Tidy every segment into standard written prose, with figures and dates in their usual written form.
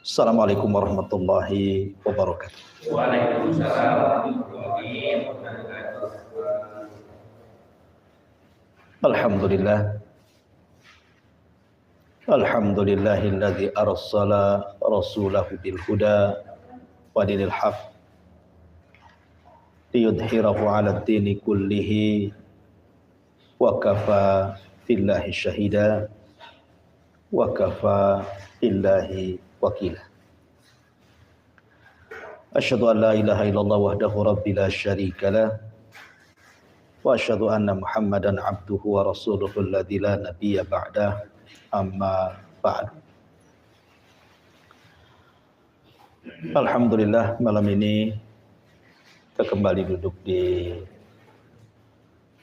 Assalamualaikum warahmatullahi wabarakatuh. Waalaikumsalam warahmatullahi wabarakatuh. Alhamdulillah. Alhamdulillahilladzi arsala rasulahu bil huda wa dinil haq liyudhhirahu 'ala ad-dini kullihi wa kafa billahi syahida wa kafa billahi wakila. Asyhadu an la ilaha illallah wahdahu rabbi la syarika lah wa asyhadu anna Muhammadan abduhu wa rasuluhu alladzi la nabiyya ba'dah, amma ba'du. Alhamdulillah, malam ini kita kembali duduk di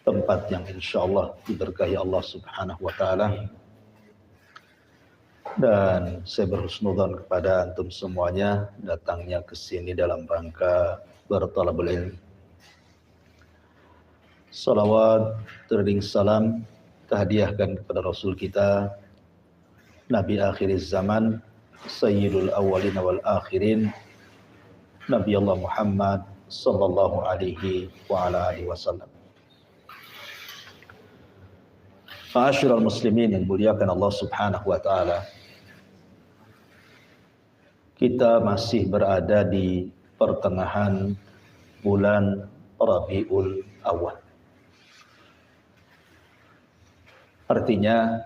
tempat yang insyaallah diberkahi Allah Subhanahu wa taala. Dan saya berhusnudzon kepada antum semuanya datangnya ke sini dalam rangka berthalabul ilmi. Salawat terding salam terhadiahkan kepada Rasul kita, Nabi akhir zaman, Sayyidul awwalin wal akhirin, Nabi Allah Muhammad sallallahu alaihi wa ala alihi wasallam. Ma'asyiral muslimin yang muliakan Allah Subhanahu wa taala. Kita masih berada di pertengahan bulan Rabiul Awal. Artinya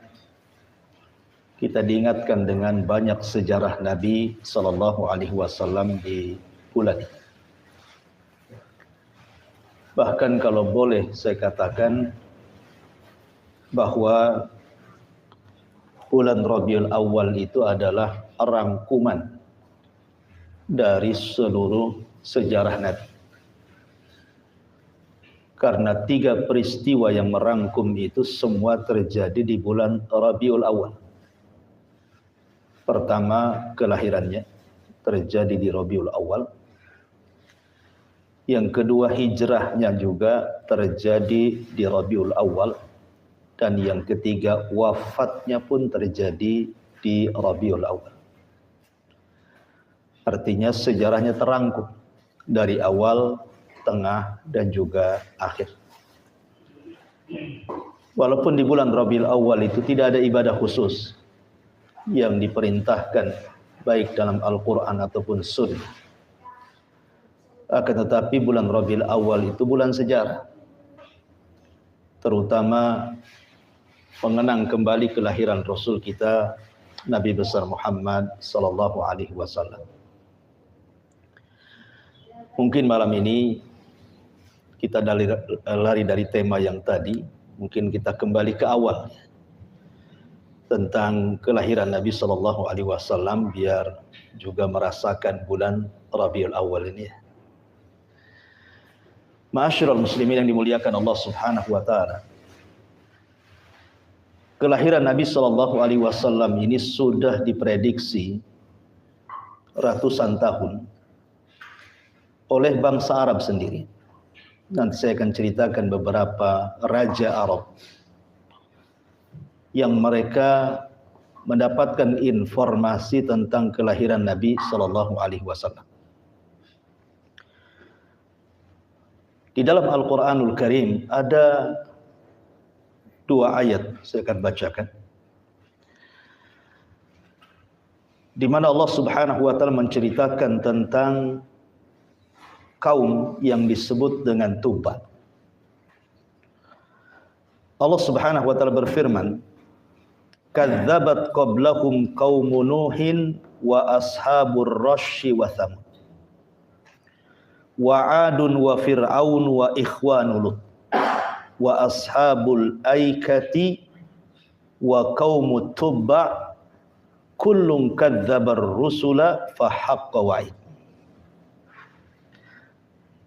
kita diingatkan dengan banyak sejarah Nabi sallallahu alaihi wasallam di bulan ini. Bahkan kalau boleh saya katakan bahwa bulan Rabiul Awal itu adalah rangkuman dari seluruh sejarah Nabi. Karena 3 peristiwa yang merangkum itu semua terjadi di bulan Rabiul Awal. Pertama, kelahirannya terjadi di Rabiul Awal. Yang kedua, hijrahnya juga terjadi di Rabiul Awal. Dan yang ketiga, wafatnya pun terjadi di Rabiul Awal. Artinya sejarahnya terangkum dari awal, tengah, dan juga akhir. Walaupun di bulan Rabiul Awal itu tidak ada ibadah khusus yang diperintahkan baik dalam Al-Quran ataupun Sunnah. Akan tetapi bulan Rabiul Awal itu bulan sejarah. Terutama mengenang kembali kelahiran Rasul kita, Nabi besar Muhammad sallallahu alaihi wasallam. Mungkin malam ini kita lari dari tema yang tadi, mungkin kita kembali ke awal tentang kelahiran Nabi sallallahu alaihi wasallam biar juga merasakan bulan Rabiul Awal ini. Ma'asyiral muslimin yang dimuliakan Allah Subhanahu wa taala. Kelahiran Nabi sallallahu alaihi wasallam ini sudah diprediksi ratusan tahun oleh bangsa Arab sendiri. Nanti saya akan ceritakan beberapa raja Arab yang mereka mendapatkan informasi tentang kelahiran Nabi sallallahu alaihi wasallam. Di dalam Al-Qur'anul Karim ada 2 ayat saya akan bacakan, di mana Allah Subhanahu wa taala menceritakan tentang kaum yang disebut dengan Tubba. Allah Subhanahu wa taala berfirman, "Kadzabat qablahum qaumun Nuhin wa ashabur rasyyi wa Tsamud wa 'adun wa fir'aun wa ikhwanu Lut wa ashabul aikati wa qaumut Tubba kullun kadzabar rusula fa haqqa wa'id."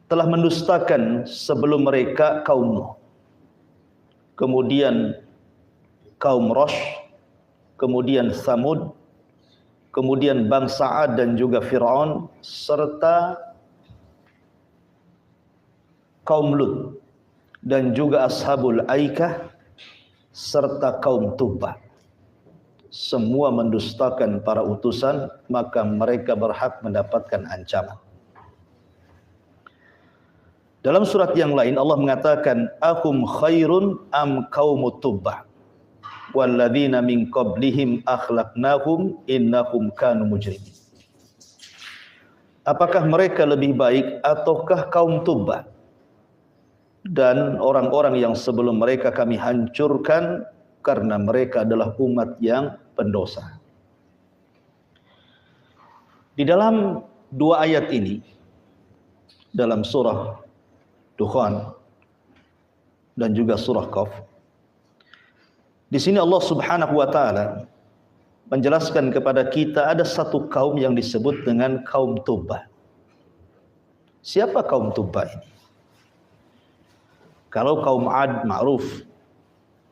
Telah mendustakan sebelum mereka kaum Nuh, kemudian kaum Rash, kemudian Tsamud, kemudian bangsa Ad dan juga Fir'aun, serta kaum Lut, dan juga ashabul Aikah, serta kaum Tubba. semua mendustakan para utusan, maka mereka berhak mendapatkan ancaman. Dalam surat yang lain Allah mengatakan, ahum khairun am qaumut tubbah walladzina min qablihim akhlaqnahum innahum kanu mujrimin. Apakah mereka lebih baik ataukah kaum Tubbah? Dan orang-orang yang sebelum mereka kami hancurkan karena mereka adalah umat yang pendosa. Di dalam dua ayat ini, dalam surah Dukhan dan juga surah Qaf, di sini Allah Subhanahu wa taala menjelaskan kepada kita ada satu kaum yang disebut dengan kaum Tubbah. Siapa kaum Tubbah ini? Kalau kaum Ad ma'ruf,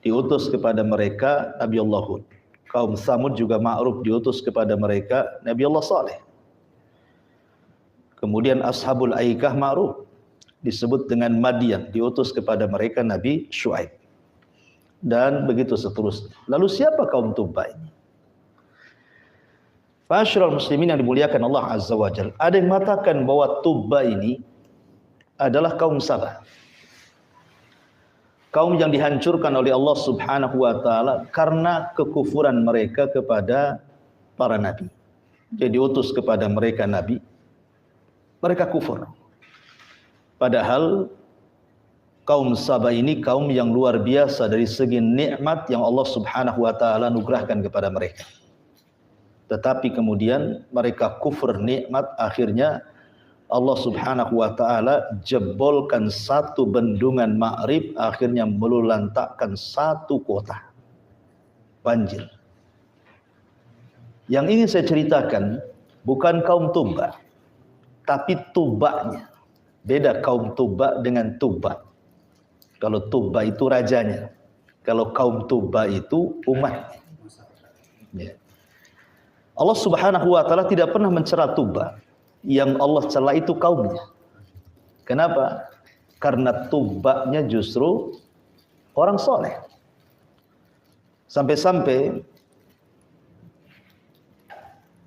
diutus kepada mereka Nabi Allah Hud. Kaum Samud juga ma'ruf, diutus kepada mereka Nabi Allah Saleh. Kemudian Ashabul Aikah ma'ruf, disebut dengan Madian, diutus kepada mereka Nabi Syuaib. Dan begitu seterusnya. Lalu siapa kaum Tubbah ini? Ma'asyiral muslimin yang dimuliakan Allah Azza wa Jalla, ada yang mengatakan bahwa Tubbah ini adalah kaum Sabah. Kaum yang dihancurkan oleh Allah Subhanahu wa taala karena kekufuran mereka kepada para nabi. Jadi diutus kepada mereka nabi, mereka kufur. Padahal kaum Sabah ini kaum yang luar biasa dari segi nikmat yang Allah Subhanahu wa taala anugerahkan kepada mereka. Tetapi kemudian mereka kufur nikmat, akhirnya Allah Subhanahu wa taala jebolkan satu bendungan Ma'rib, akhirnya melulantakkan satu kota. Banjir. Yang ingin saya ceritakan bukan kaum Tubbah, tapi Tubbahnya. Beda kaum Tubbah dengan Tubbah. Kalau Tubbah itu rajanya, kalau kaum Tubbah itu umatnya. Ya. Allah Subhanahu wa taala tidak pernah mencela Tubbah. Yang Allah cela itu kaumnya. Kenapa? Karena Tubbahnya justru orang soleh. Sampai-sampai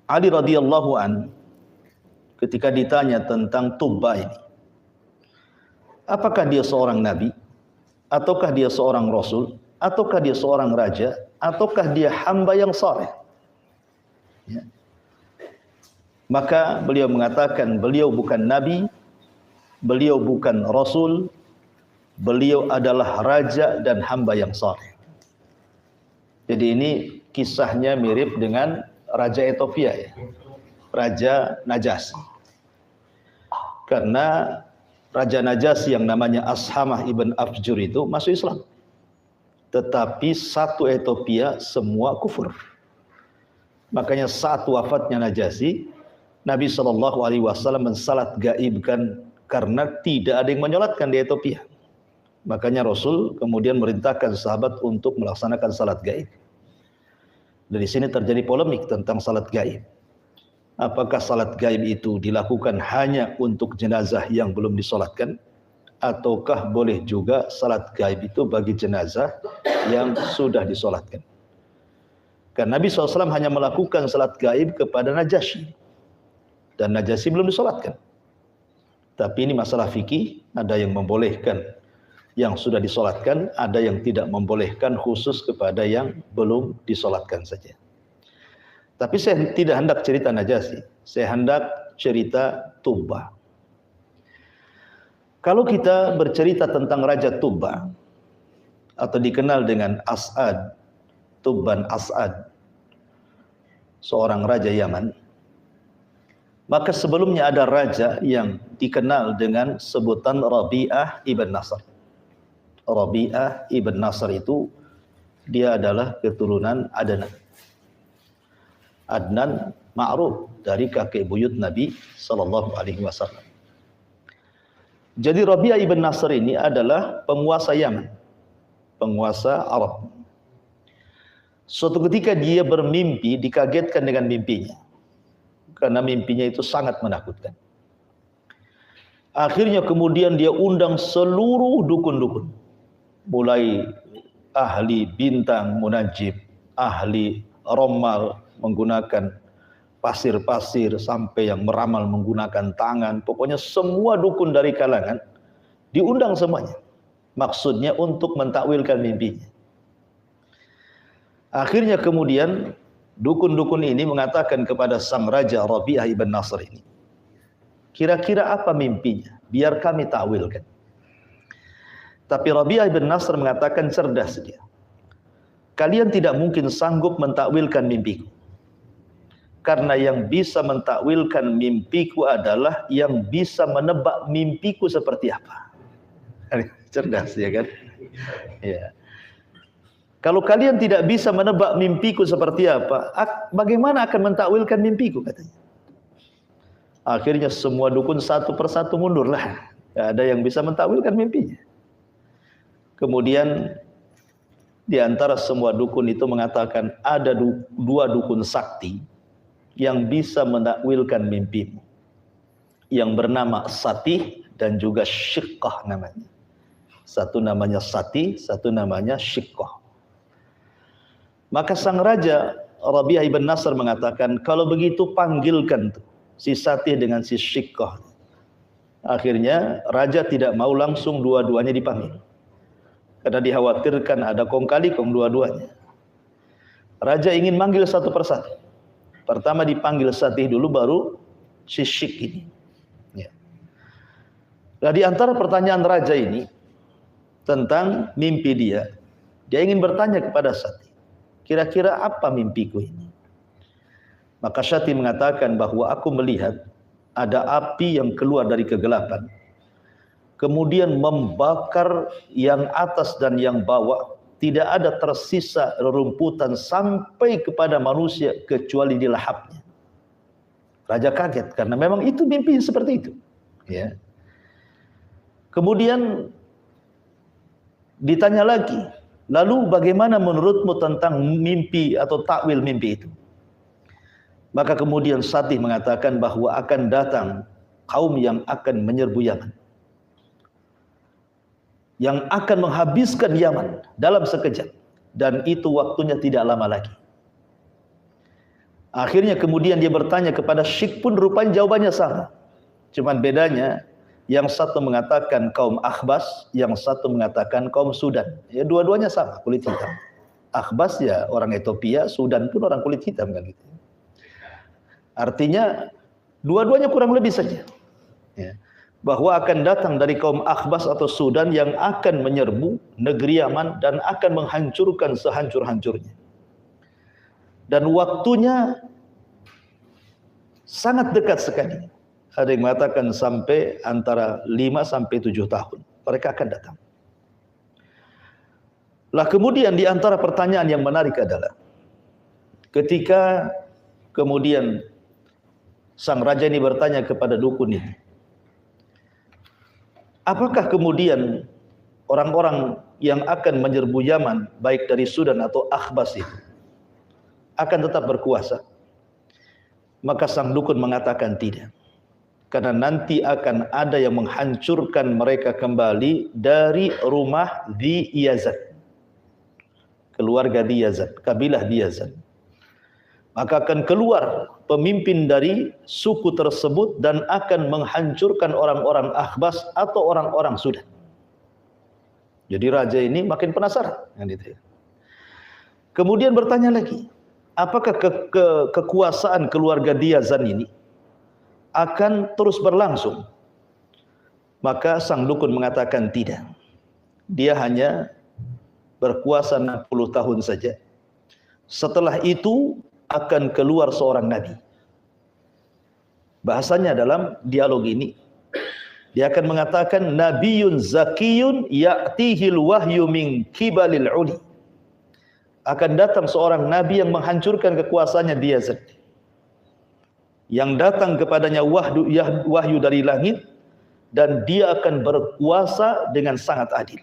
Ali radhiyallahu an ketika ditanya tentang Tubbah ini, apakah dia seorang nabi, ataukah dia seorang rasul, ataukah dia seorang raja, ataukah dia hamba yang soleh? Ya. Maka beliau mengatakan beliau bukan nabi, beliau bukan rasul, beliau adalah raja dan hamba yang saleh. Jadi ini kisahnya mirip dengan Raja Ethiopia ya. Raja Najasyi. Karena Raja Najasyi yang namanya Ashamah ibn Afjur itu masuk Islam. Tetapi satu Ethiopia semua kufur. Makanya saat wafatnya Najasyi, Nabi SAW mensalat gaibkan karena tidak ada yang menyolatkan di Ethiopia. Makanya Rasul kemudian merintahkan sahabat untuk melaksanakan salat gaib. Dari sini terjadi polemik tentang salat gaib. Apakah salat gaib itu dilakukan hanya untuk jenazah yang belum disolatkan, ataukah boleh juga salat gaib itu bagi jenazah yang sudah disolatkan? Karena Nabi SAW hanya melakukan salat gaib kepada Najasyi. Dan Najasyi belum disolatkan. Tapi ini masalah fikih, ada yang membolehkan yang sudah disolatkan, ada yang tidak membolehkan khusus kepada yang belum disolatkan saja. Tapi saya tidak hendak cerita Najasyi, saya hendak cerita Tubbah. Kalau kita bercerita tentang Raja Tubbah, atau dikenal dengan As'ad, Tubban As'ad, seorang Raja Yaman, maka sebelumnya ada raja yang dikenal dengan sebutan Rabi'ah ibn Nasr. Rabi'ah ibn Nasr itu dia adalah keturunan Adnan. Adnan ma'ruf dari kakek buyut Nabi sallallahu alaihi wasallam. Jadi Rabi'ah ibn Nasr ini adalah penguasa Yaman, penguasa Arab. Suatu ketika dia bermimpi, dikagetkan dengan mimpinya. Karena mimpinya itu sangat menakutkan. Akhirnya kemudian dia undang seluruh dukun-dukun. Mulai ahli bintang munajib, ahli romal menggunakan pasir-pasir, sampai yang meramal menggunakan tangan. Pokoknya semua dukun dari kalangan diundang semuanya. Maksudnya untuk mentakwilkan mimpinya. Akhirnya kemudian dukun-dukun ini mengatakan kepada sang raja Rabi'ah ibn Nasr ini, kira-kira apa mimpinya? Biar kami takwilkan. Tapi Rabi'ah ibn Nasr mengatakan cerdas dia. Kalian tidak mungkin sanggup mentakwilkan mimpiku. Karena yang bisa mentakwilkan mimpiku adalah yang bisa menebak mimpiku seperti apa. Cerdas ya kan? Ya. Kalau kalian tidak bisa menebak mimpiku seperti apa, bagaimana akan mentakwilkan mimpiku, katanya. Akhirnya semua dukun satu persatu mundurlah. Tidak ada yang bisa mentakwilkan mimpinya. Kemudian di antara semua dukun itu mengatakan ada dua dukun sakti yang bisa menakwilkan mimpimu. Yang bernama Satih dan juga Syiqqah namanya. Satu namanya Satih, satu namanya Syiqqah. Maka sang raja Rabi'ah ibn Nasr mengatakan, kalau begitu panggilkan tuh si Satih dengan si Syiqqah. Akhirnya raja tidak mau langsung dua-duanya dipanggil. Karena dikhawatirkan ada kong kali kong dua-duanya. Raja ingin manggil satu persatu. Pertama dipanggil Satih dulu, baru si Syikh ini. Ya. Nah, di antara pertanyaan raja ini tentang mimpi dia ingin bertanya kepada Satih, kira-kira apa mimpiku ini? Maka Satih mengatakan bahwa aku melihat ada api yang keluar dari kegelapan, kemudian membakar yang atas dan yang bawah, tidak ada tersisa rerumputan sampai kepada manusia kecuali dilahapnya. Raja kaget karena memang itu mimpi seperti itu. Ya. Kemudian ditanya lagi, lalu bagaimana menurutmu tentang mimpi atau takwil mimpi itu? Maka kemudian Satih mengatakan bahwa akan datang kaum yang akan menyerbu Yaman, yang akan menghabiskan Yaman dalam sekejap, dan itu waktunya tidak lama lagi. Akhirnya kemudian dia bertanya kepada Syikh, pun rupanya jawabannya sama. Cuman bedanya, yang satu mengatakan kaum Akhbas, yang satu mengatakan kaum Sudan. Ya, dua-duanya sama, kulit hitam. Akhbas ya orang Ethiopia, Sudan pun orang kulit hitam kan gitu. Artinya dua-duanya kurang lebih saja. Ya. Bahwa akan datang dari kaum Akhbas atau Sudan yang akan menyerbu negeri Yaman dan akan menghancurkan sehancur-hancurnya. Dan waktunya sangat dekat sekali. Ada yang mengatakan sampai antara 5 sampai 7 tahun mereka akan datang. Lah kemudian di antara pertanyaan yang menarik adalah ketika kemudian sang raja ini bertanya kepada dukun ini, apakah kemudian orang-orang yang akan menyerbu Yaman baik dari Sudan atau Akhbas itu akan tetap berkuasa? Maka sang dukun mengatakan tidak. Karena nanti akan ada yang menghancurkan mereka kembali dari rumah di Yazid. Keluarga di Yazid, kabilah di Yazid. Maka akan keluar pemimpin dari suku tersebut dan akan menghancurkan orang-orang Akhbas atau orang-orang Sudan. Jadi raja ini makin penasaran. Kemudian bertanya lagi, apakah kekuasaan keluarga Diyazan ini akan terus berlangsung? Maka sang dukun mengatakan tidak. Dia hanya berkuasa 60 tahun saja. Setelah itu akan keluar seorang nabi. Bahasanya dalam dialog ini, dia akan mengatakan nabiyun zakiyun ya'tihil wahyu min kibalil uli. Akan datang seorang nabi yang menghancurkan kekuasaannya Diyazan, yang datang kepadanya wahyu dari langit, dan dia akan berkuasa dengan sangat adil.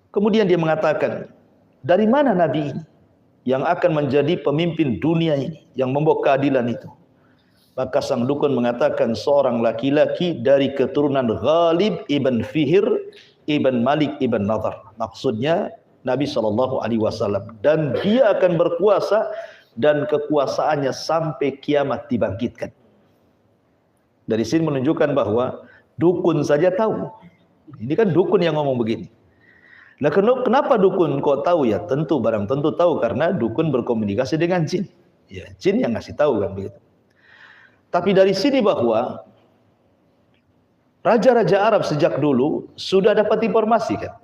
Kemudian dia mengatakan, dari mana nabi ini yang akan menjadi pemimpin dunia ini, yang membawa keadilan itu? Maka sang dukun mengatakan seorang laki-laki dari keturunan Ghalib ibn Fihr ibn Malik ibn Nadhr. Maksudnya Nabi SAW, dan dia akan berkuasa dan kekuasaannya sampai kiamat dibangkitkan. Dari sini menunjukkan bahwa dukun saja tahu. Ini kan dukun yang ngomong begini. Nah, kenapa dukun kok tahu ya? Tentu tahu karena dukun berkomunikasi dengan jin. Ya, jin yang ngasih tahu kan begitu. Tapi dari sini bahwa raja-raja Arab sejak dulu sudah dapat informasi kan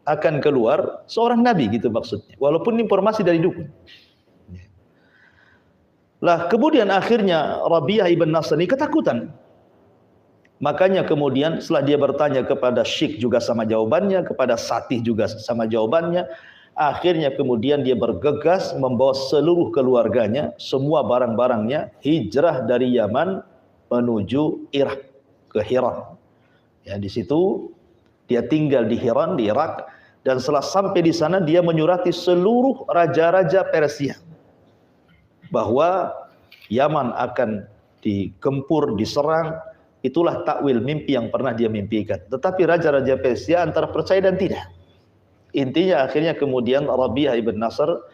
akan keluar seorang nabi gitu maksudnya. Walaupun informasi dari dukun. Lah kemudian akhirnya Rabi'ah ibn Nasr ini ketakutan. Makanya kemudian setelah dia bertanya kepada Syekh juga sama jawabannya, kepada Satih juga sama jawabannya, akhirnya kemudian dia bergegas membawa seluruh keluarganya, semua barang-barangnya hijrah dari Yaman menuju Irak ke Hiran. Ya, di situ dia tinggal di Hiran di Irak, dan setelah sampai di sana dia menyurati seluruh raja-raja Persia bahwa Yaman akan digempur, diserang. Itulah takwil mimpi yang pernah dia mimpikan. Tetapi raja-raja Persia antara percaya dan tidak. Intinya akhirnya kemudian Rabi'ah ibn Nasr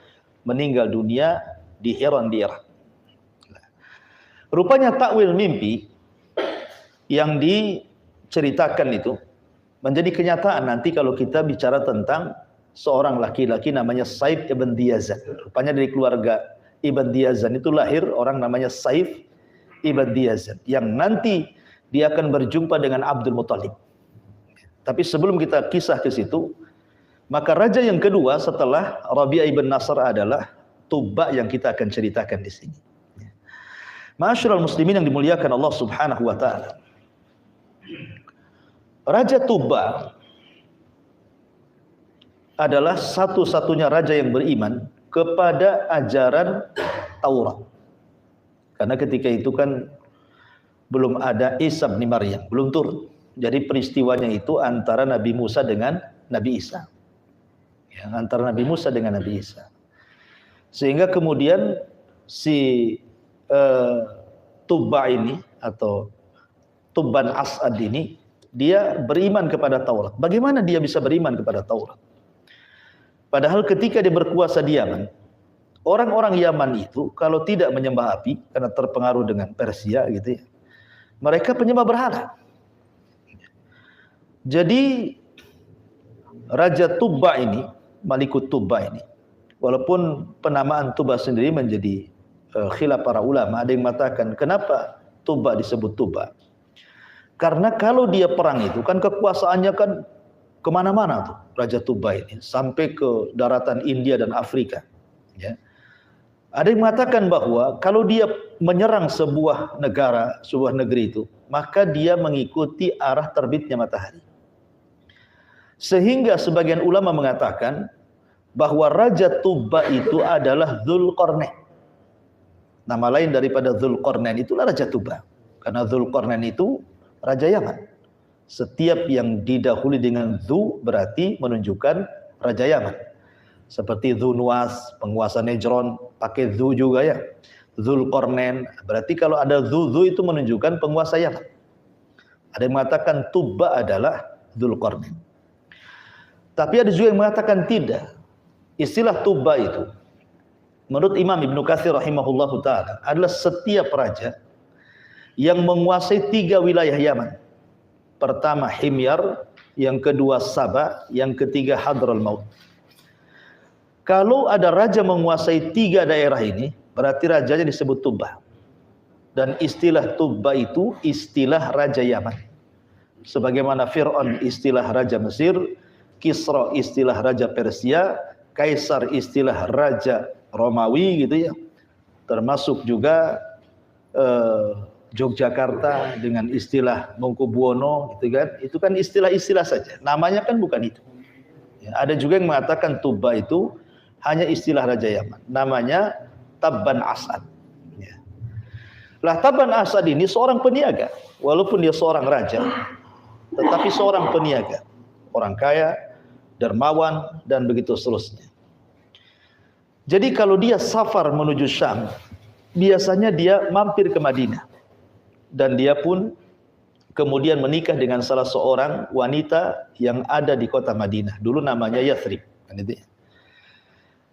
meninggal dunia di Hiran di Irak. Rupanya takwil mimpi yang diceritakan itu menjadi kenyataan nanti kalau kita bicara tentang seorang laki-laki namanya Saif ibn Diyazan. Rupanya dari keluarga Ibn Diyazan itu lahir orang namanya Saif ibn Diyazan yang nanti dia akan berjumpa dengan Abdul Muthalib. Tapi sebelum kita kisah ke situ, maka raja yang kedua setelah Rabi'ah ibn Nasr adalah Tubba yang kita akan ceritakan di sini. Ma'asyiral muslimin yang dimuliakan Allah Subhanahu wa taala. Raja Tubba adalah satu-satunya raja yang beriman kepada ajaran Taurat. Karena ketika itu kan belum ada Isa bin Maryam, belum turun. Jadi peristiwanya itu antara Nabi Musa dengan Nabi Isa. Ya, antara Nabi Musa dengan Nabi Isa. Sehingga kemudian si Tubba ini atau Tubban As'ad ini dia beriman kepada Taurat. Bagaimana dia bisa beriman kepada Taurat? Padahal ketika dia berkuasa di Yaman, orang-orang Yaman itu kalau tidak menyembah api karena terpengaruh dengan Persia gitu ya, mereka penyembah berhala. Jadi Raja Tubba ini, Malikut Tubba ini, walaupun penamaan Tubba sendiri menjadi khilaf para ulama, ada yang mengatakan kenapa Tubba disebut Tubba? Karena kalau dia perang itu kan kekuasaannya kan kemana-mana tuh Raja Tubba ini, sampai ke daratan India dan Afrika. Ya. Ada yang mengatakan bahwa kalau dia menyerang sebuah negara, sebuah negeri itu, maka dia mengikuti arah terbitnya matahari. Sehingga sebagian ulama mengatakan bahwa Raja Tubba itu adalah Dzulqarnain. Nama lain daripada Dzulqarnain itulah Raja Tubba. Karena Dzulqarnain itu Raja Yaman. Setiap yang didahului dengan Dzu berarti menunjukkan Raja Yaman. Seperti Dzunwas, penguasa Nejron, pakai Dzu juga ya. Dzulqarnain, berarti kalau ada Dzu itu menunjukkan penguasa Yaman. Ada yang mengatakan Tubba adalah Dzulqarnain. Tapi ada juga yang mengatakan tidak. Istilah Tubba itu menurut Imam Ibnu Katsir rahimahullahu taala adalah setiap raja yang menguasai 3 wilayah Yaman. Pertama Himyar, yang kedua Saba, yang ketiga Hadraul Maut. Kalau ada raja menguasai 3 daerah ini, berarti rajanya disebut Tubba. Dan istilah Tubba itu istilah Raja Yaman. Sebagaimana Fir'aun istilah Raja Mesir, Kisra istilah Raja Persia, Kaisar istilah Raja Romawi gitu ya. Termasuk juga Yogyakarta dengan istilah Mangkubuwono gitu kan. Itu kan istilah-istilah saja. Namanya kan bukan itu. Ya, ada juga yang mengatakan Tubba itu hanya istilah Raja Yaman. Namanya Tabban As'ad. Ya. Lah Tabban As'ad ini seorang peniaga. Walaupun dia seorang raja, tetapi seorang peniaga. Orang kaya, dermawan, dan begitu seterusnya. Jadi kalau dia safar menuju Syam, biasanya dia mampir ke Madinah. Dan dia pun kemudian menikah dengan salah seorang wanita yang ada di kota Madinah. Dulu namanya Yathrib.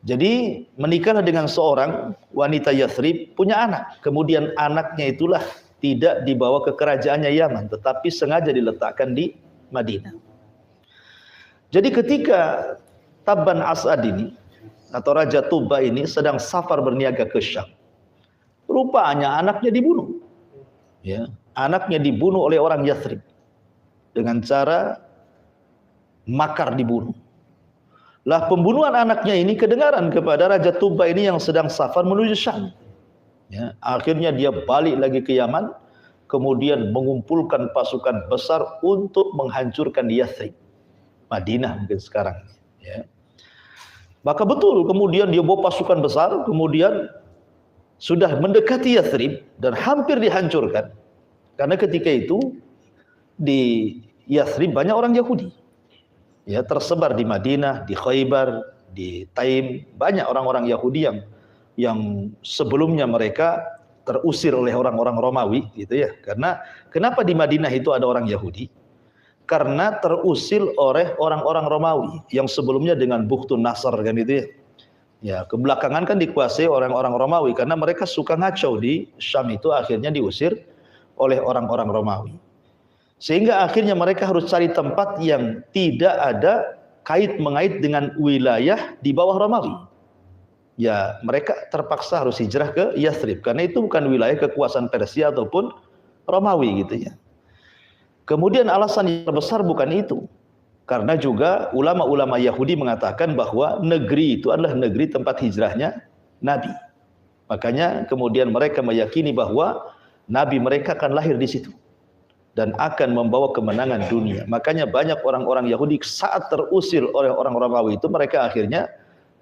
Jadi menikahlah dengan seorang wanita Yathrib, punya anak. Kemudian anaknya itulah tidak dibawa ke kerajaannya Yaman, tetapi sengaja diletakkan di Madinah. Jadi ketika Tabban As'ad ini atau Raja Tuba ini sedang safar berniaga ke Syam, rupanya anaknya dibunuh. Ya, anaknya dibunuh oleh orang Yathrib dengan cara makar dibunuh. Lah pembunuhan anaknya ini kedengaran kepada Raja Tuba ini yang sedang safar menuju Syam. Ya, akhirnya dia balik lagi ke Yaman, kemudian mengumpulkan pasukan besar untuk menghancurkan Yathrib, Madinah mungkin sekarang. Ya. Maka betul kemudian dia bawa pasukan besar, kemudian sudah mendekati Yathrib dan hampir dihancurkan. Karena ketika itu di Yathrib banyak orang Yahudi. Ya, tersebar di Madinah, di Khaybar, di Taim, banyak orang-orang Yahudi yang sebelumnya mereka terusir oleh orang-orang Romawi gitu ya. Karena kenapa di Madinah itu ada orang Yahudi? Karena terusir oleh orang-orang Romawi yang sebelumnya dengan Bukhtun Nasr kan itu ya. Ya, kebelakangan kan dikuasai orang-orang Romawi karena mereka suka ngacau di Syam itu, akhirnya diusir oleh orang-orang Romawi. Sehingga akhirnya mereka harus cari tempat yang tidak ada kait-mengait dengan wilayah di bawah Romawi. Ya, mereka terpaksa harus hijrah ke Yathrib karena itu bukan wilayah kekuasaan Persia ataupun Romawi gitu ya. Kemudian alasan yang terbesar bukan itu. Karena juga ulama-ulama Yahudi mengatakan bahwa negeri itu adalah negeri tempat hijrahnya Nabi. Makanya kemudian mereka meyakini bahwa Nabi mereka akan lahir di situ dan akan membawa kemenangan dunia. Makanya banyak orang-orang Yahudi saat terusir oleh orang Romawi itu mereka akhirnya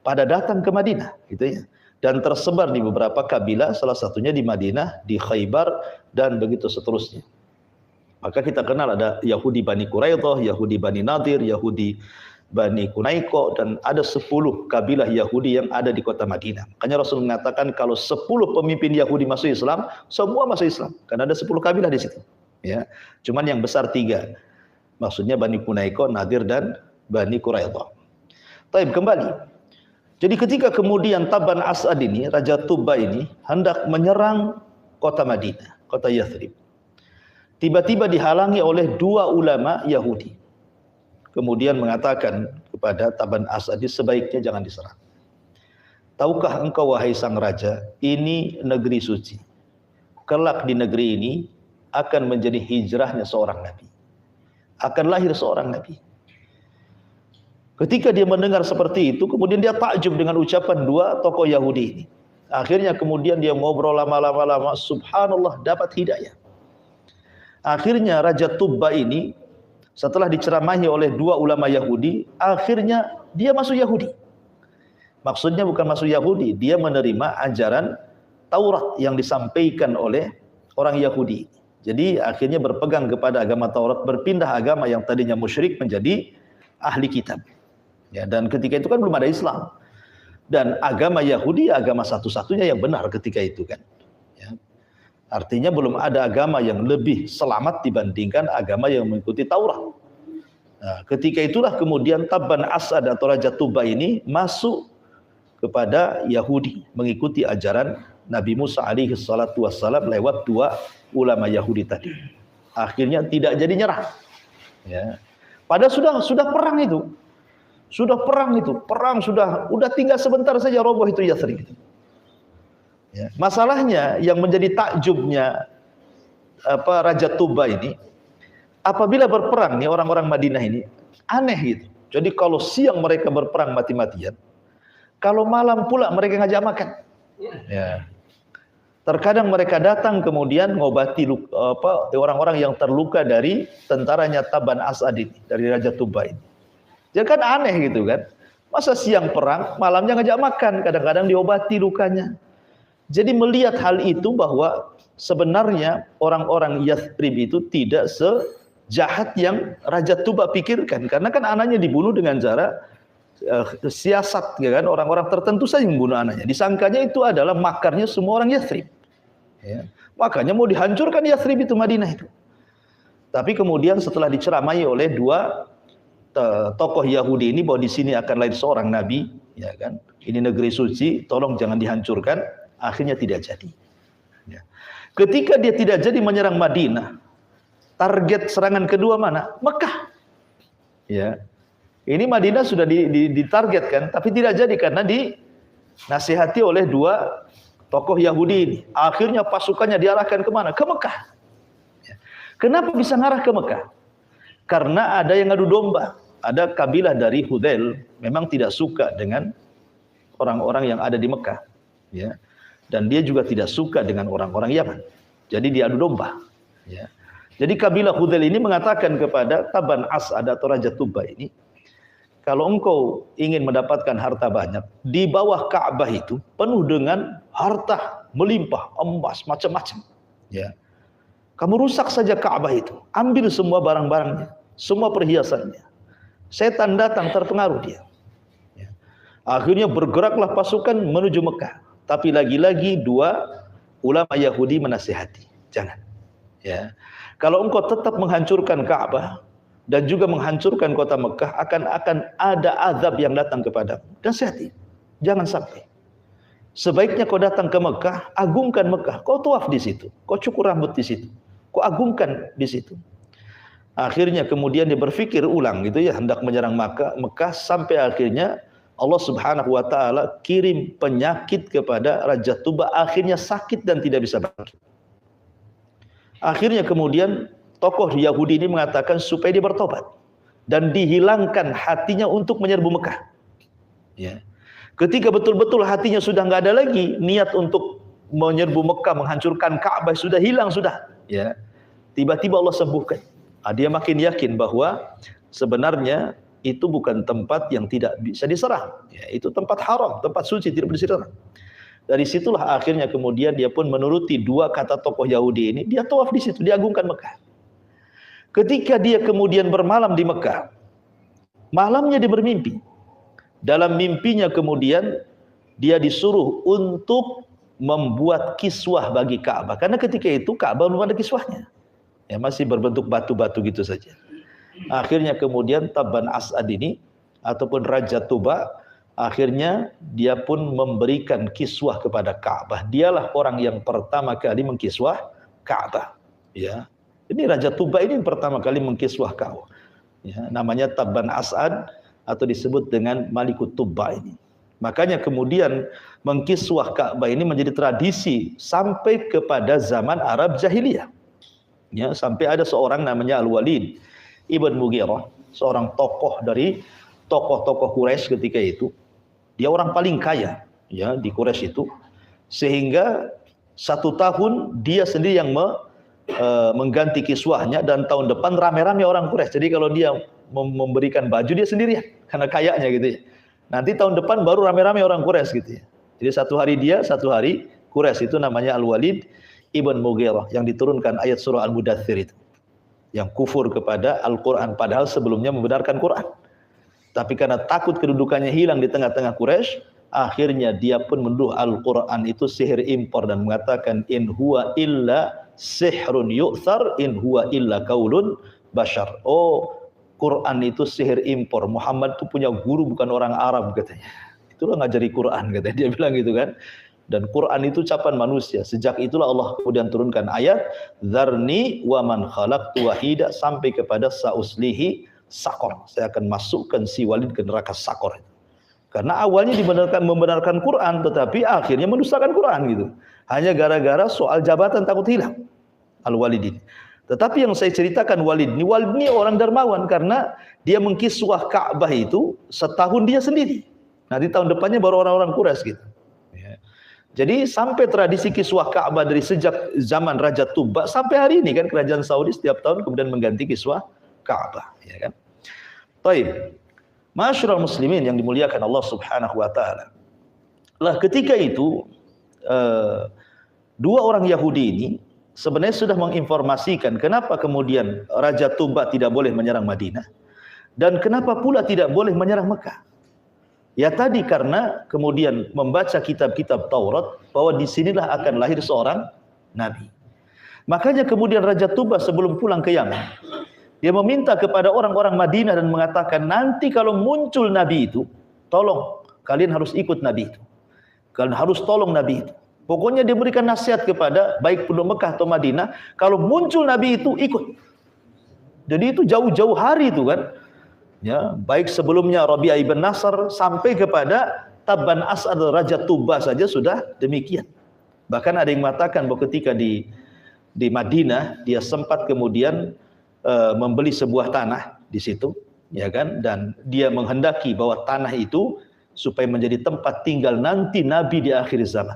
pada datang ke Madinah gitu ya. Dan tersebar di beberapa kabilah, salah satunya di Madinah, di Khaybar dan begitu seterusnya. Maka kita kenal ada Yahudi Bani Quraidah, Yahudi Bani Nadir, Yahudi Bani Kunaiko, dan ada 10 kabilah Yahudi yang ada di kota Madinah. Makanya Rasul mengatakan kalau 10 pemimpin Yahudi masuk Islam, semua masuk Islam. Karena ada 10 kabilah di situ. Ya, cuman yang besar 3. Maksudnya Bani Kunaiko, Nadir, dan Bani Quraidah. Taib, kembali. Jadi ketika kemudian Tabban As'ad ini, Raja Tuba ini hendak menyerang kota Madinah, kota Yathrib, tiba-tiba dihalangi oleh 2 ulama Yahudi. Kemudian mengatakan kepada Tabban As'ad, sebaiknya jangan diserang. Tahukah engkau wahai sang raja, ini negeri suci. Kelak di negeri ini akan menjadi hijrahnya seorang nabi. Akan lahir seorang nabi. Ketika dia mendengar seperti itu, kemudian dia takjub dengan ucapan 2 tokoh Yahudi ini. Akhirnya kemudian dia ngobrol lama-lama, subhanallah, dapat hidayah. Akhirnya Raja Tuba ini setelah diceramahi oleh 2 ulama Yahudi, akhirnya dia masuk Yahudi. Maksudnya bukan masuk Yahudi, dia menerima ajaran Taurat yang disampaikan oleh orang Yahudi. Jadi akhirnya berpegang kepada agama Taurat, berpindah agama yang tadinya musyrik menjadi ahli kitab. Ya, dan ketika itu kan belum ada Islam. Dan agama Yahudi agama satu-satunya yang benar ketika itu kan. Ya. Artinya belum ada agama yang lebih selamat dibandingkan agama yang mengikuti Taurat. Nah, ketika itulah kemudian Tabban As'ad atau Raja Tuba ini masuk kepada Yahudi, mengikuti ajaran Nabi Musa alaihi salatu wassalam lewat 2 ulama Yahudi tadi. Akhirnya tidak jadi nyerah. Ya. Padahal sudah perang itu. Perang sudah tinggal sebentar saja roboh itu Yathrib. Ya. Masalahnya yang menjadi takjubnya Raja Tuba ini, apabila berperang nih orang-orang Madinah ini aneh gitu. Jadi kalau siang mereka berperang mati-matian, kalau malam pula mereka ngajak makan. Ya. Terkadang mereka datang kemudian ngobati orang-orang yang terluka dari tentaranya Tabban As'ad ini, dari Raja Tuba ini. Jadi kan aneh gitu kan. Masa siang perang, malamnya ngajak makan, kadang-kadang diobati lukanya. Jadi melihat hal itu bahwa sebenarnya orang-orang Yathrib itu tidak sejahat yang Raja Tuba pikirkan. Karena kan anaknya dibunuh dengan cara siasat, ya kan? Orang-orang tertentu saja yang membunuh anaknya. Disangkanya itu adalah makarnya semua orang Yathrib. Ya. Makanya mau dihancurkan Yathrib itu, Madinah itu. Tapi kemudian setelah diceramai oleh 2 tokoh Yahudi ini bahwa di sini akan lahir seorang nabi, ya kan? Ini negeri suci, tolong jangan dihancurkan. Akhirnya tidak jadi. Ya. Ketika dia tidak jadi menyerang Madinah, target serangan kedua mana? Mekah. Ya. Ini Madinah sudah ditargetkan, tapi tidak jadi karena dinasihati oleh dua tokoh Yahudi ini. Akhirnya pasukannya diarahkan kemana? Ke Mekah. Ya. Kenapa bisa ngarah ke Mekah? Karena ada yang ngadu domba. Ada kabilah dari Hudzail memang tidak suka dengan orang-orang yang ada di Mekah. Ya. Dan dia juga tidak suka dengan orang-orang Yaman. Jadi diadu domba. Ya. Jadi kabilah Hudzail ini mengatakan kepada Taban As'ad atau Raja Tuba ini, kalau engkau ingin mendapatkan harta banyak, di bawah Ka'bah itu penuh dengan harta melimpah, emas, macam-macam. Ya. Kamu rusak saja Ka'bah itu, ambil semua barang-barangnya, semua perhiasannya. Setan datang terpengaruh dia. Ya. Akhirnya bergeraklah pasukan menuju Mekah. Tapi lagi-lagi dua ulama Yahudi menasihati, jangan. Ya. Kalau engkau tetap menghancurkan Ka'bah dan juga menghancurkan kota Mekah, akan ada azab yang datang kepadamu. Dan sehati, jangan sampai. Sebaiknya kau datang ke Mekah, agungkan Mekah, kau tawaf di situ, kau cukur rambut di situ, kau agungkan di situ. Akhirnya kemudian dia berpikir ulang gitu ya, hendak menyerang Mekah, sampai akhirnya Allah Subhanahu wa taala kirim penyakit kepada Raja Tuba, akhirnya sakit dan tidak bisa bangkit. Akhirnya kemudian tokoh Yahudi ini mengatakan supaya dia bertobat dan dihilangkan hatinya untuk menyerbu Mekah. Ya. Ketika betul-betul hatinya sudah nggak ada lagi niat untuk menyerbu Mekah, menghancurkan Ka'bah, sudah hilang sudah. Ya. Tiba-tiba Allah sembuhkan. Dia makin yakin bahwa sebenarnya itu bukan tempat yang tidak bisa diserang. Ya, itu tempat haram, tempat suci, tidak bisa diserang. Dari situlah akhirnya kemudian dia pun menuruti dua kata tokoh Yahudi ini, dia tawaf di situ, diagungkan Mekah. Ketika dia kemudian bermalam di Mekah, malamnya dia bermimpi. Dalam mimpinya kemudian dia disuruh untuk membuat kiswah bagi Ka'bah. Karena ketika itu Ka'bah belum ada kiswahnya. Ya, masih berbentuk batu-batu gitu saja. Akhirnya kemudian Taban As'ad ini ataupun Raja Tuba, akhirnya dia pun memberikan kiswah kepada Ka'bah. Dialah orang yang pertama kali mengkiswah Ka'bah. Ya. Ini Raja Tuba ini yang pertama kali mengkiswah Ka'bah. Ya, namanya Taban As'ad atau disebut dengan Malikut Tuba ini. Makanya kemudian mengkiswah Ka'bah ini menjadi tradisi sampai kepada zaman Arab Jahiliyah. Ya, sampai ada seorang namanya Al-Walid Ibn Mughirah, seorang tokoh dari tokoh-tokoh Quraisy ketika itu. Dia orang paling kaya ya di Quraisy itu, sehingga 1 tahun dia sendiri yang mengganti kiswahnya, dan tahun depan rame-rame orang Quraisy. Jadi kalau dia memberikan baju dia sendirian karena kayanya gitu ya. Nanti tahun depan baru rame-rame orang Quraisy gitu ya. Jadi 1 hari dia, 1 hari Quraisy. Itu namanya Al-Walid Ibn Mughirah yang diturunkan ayat surah Al-Mudaththir itu. Yang kufur kepada Al-Quran, padahal sebelumnya membenarkan Quran. Tapi karena takut kedudukannya hilang di tengah-tengah Quraisy, akhirnya dia pun menuduh Al-Quran itu sihir impor dan mengatakan in huwa illa sihrun yu'thar in huwa illa qaulun bashar. Oh, Quran itu sihir impor. Muhammad itu punya guru bukan orang Arab katanya. Itulah ngajari Quran katanya. Dia bilang gitu kan. Dan Quran itu ucapan manusia. Sejak itulah Allah kemudian turunkan ayat dzarni wa man khalaqtu wahida sampai kepada sauslihi sakor. Saya akan masukkan si Walid ke neraka sakor. Karena awalnya membenarkan Quran, tetapi akhirnya mendustakan Quran gitu. Hanya gara-gara soal jabatan takut hilang. Al-Walid ini. Tetapi yang saya ceritakan Walid ini orang dermawan karena dia mengkiswah Ka'bah itu setahun dia sendiri. Nanti tahun depannya baru orang-orang Quraisy gitu. Ya. Jadi sampai tradisi kiswah Ka'bah dari sejak zaman Raja Tuba sampai hari ini kan kerajaan Saudi setiap tahun kemudian mengganti kiswah Ka'bah, ya kan? Baik. Masyarul muslimin yang dimuliakan Allah Subhanahu wa taala. Lah ketika itu dua orang Yahudi ini sebenarnya sudah menginformasikan kenapa kemudian Raja Tuba tidak boleh menyerang Madinah dan kenapa pula tidak boleh menyerang Mekah. Ya tadi karena kemudian membaca kitab-kitab Taurat bahwa di sinilah akan lahir seorang nabi. Makanya kemudian Raja Tuba sebelum pulang ke Yaman, dia meminta kepada orang-orang Madinah dan mengatakan nanti kalau muncul nabi itu, tolong kalian harus ikut Nabi itu. Kalian harus tolong Nabi itu. Pokoknya dia berikan nasihat kepada baik penduduk Mekah atau Madinah, kalau muncul Nabi itu ikut. Jadi itu jauh-jauh hari itu kan. Ya, baik sebelumnya Rabi'ah ibn Nasr sampai kepada Tabban As'ad Raja Tuba saja sudah demikian. Bahkan ada yang mengatakan bahwa ketika di Madinah dia sempat kemudian membeli sebuah tanah di situ, ya kan, dan dia menghendaki bahwa tanah itu supaya menjadi tempat tinggal nanti Nabi di akhir zaman.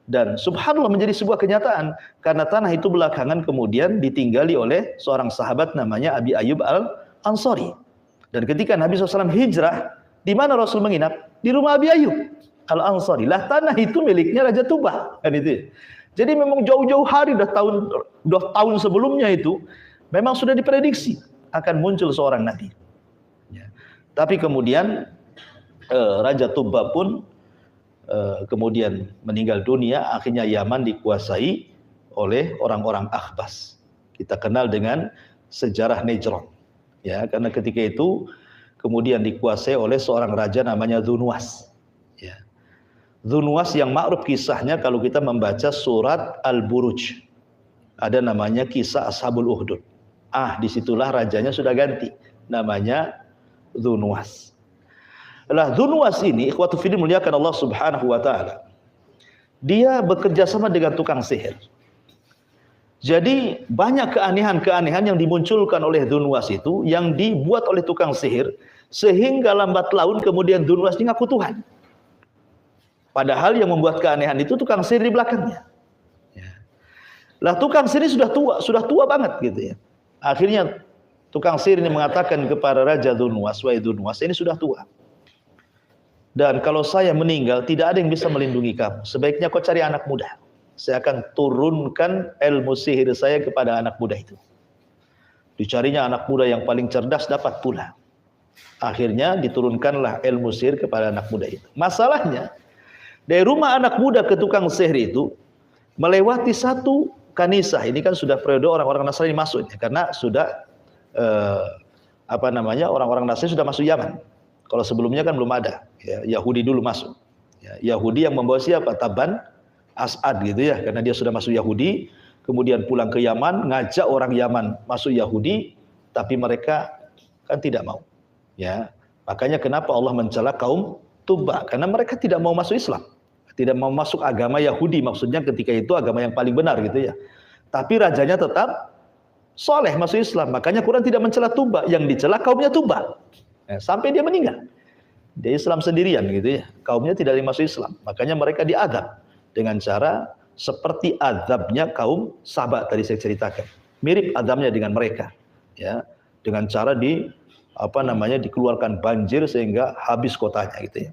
Dan subhanallah menjadi sebuah kenyataan karena tanah itu belakangan kemudian ditinggali oleh seorang sahabat namanya Abi Ayyub Al-Ansari. Dan ketika Nabi SAW hijrah, di mana Rasul menginap? Di rumah Abi Ayyub Al-Ansari. Lah tanah itu miliknya Raja Tuba kan itu. Jadi memang jauh-jauh hari udah tahun sebelumnya itu memang sudah diprediksi akan muncul seorang nabi. Ya. Tapi kemudian Raja Tuba pun kemudian meninggal dunia. Akhirnya Yaman dikuasai oleh orang-orang Akhbas. Kita kenal dengan sejarah Nejron. Ya, karena ketika itu kemudian dikuasai oleh seorang raja namanya Dzunwas. Ya. Dzunwas yang ma'ruf kisahnya kalau kita membaca surat Al-Buruj. Ada namanya kisah Ashabul Ukhdud. Disitulah rajanya sudah ganti. Namanya Dzunwas. Lah Dzunwas ini, ikhwatu fillah muliakan Allah Subhanahu wa taala. Dia bekerja sama dengan tukang sihir. Jadi banyak keanehan-keanehan yang dimunculkan oleh Dzunwas itu yang dibuat oleh tukang sihir sehingga lambat laun kemudian Dzunwas ini ngaku Tuhan. Padahal yang membuat keanehan itu tukang sihir di belakangnya. Ya. Lah tukang sihir ini sudah tua banget gitu ya. Akhirnya tukang sihir ini mengatakan kepada Raja Dzunwas, "Wahai Dzunwas, ini sudah tua. Dan kalau saya meninggal tidak ada yang bisa melindungi kamu. Sebaiknya kau cari anak muda. Saya akan turunkan ilmu sihir saya kepada anak muda itu." Dicarinya anak muda yang paling cerdas, dapat pula. Akhirnya diturunkanlah ilmu sihir kepada anak muda itu. Masalahnya dari rumah anak muda ke tukang sihir itu melewati satu kanisah. Ini kan sudah periode orang-orang Nasrani masuk ya, karena sudah orang-orang Nasrani sudah masuk Yaman. Kalau sebelumnya kan belum ada. Ya, Yahudi dulu masuk. Ya, Yahudi yang membawa siapa? Tabban As'ad gitu ya, karena dia sudah masuk Yahudi, kemudian pulang ke Yaman, ngajak orang Yaman masuk Yahudi, tapi mereka kan tidak mau. Ya, makanya kenapa Allah mencela kaum Tuba, karena mereka tidak mau masuk Islam, tidak mau masuk agama Yahudi, maksudnya ketika itu agama yang paling benar gitu ya. Tapi rajanya tetap soleh masuk Islam, makanya Quran tidak mencela Tuba, yang dicela kaumnya Tuba. Sampai dia meninggal. Dia Islam sendirian gitu ya. Kaumnya tidak masuk Islam. Makanya mereka diazab dengan cara seperti azabnya kaum Saba tadi saya ceritakan. Mirip azabnya dengan mereka. Ya, dengan cara dikeluarkan banjir sehingga habis kotanya gitu ya.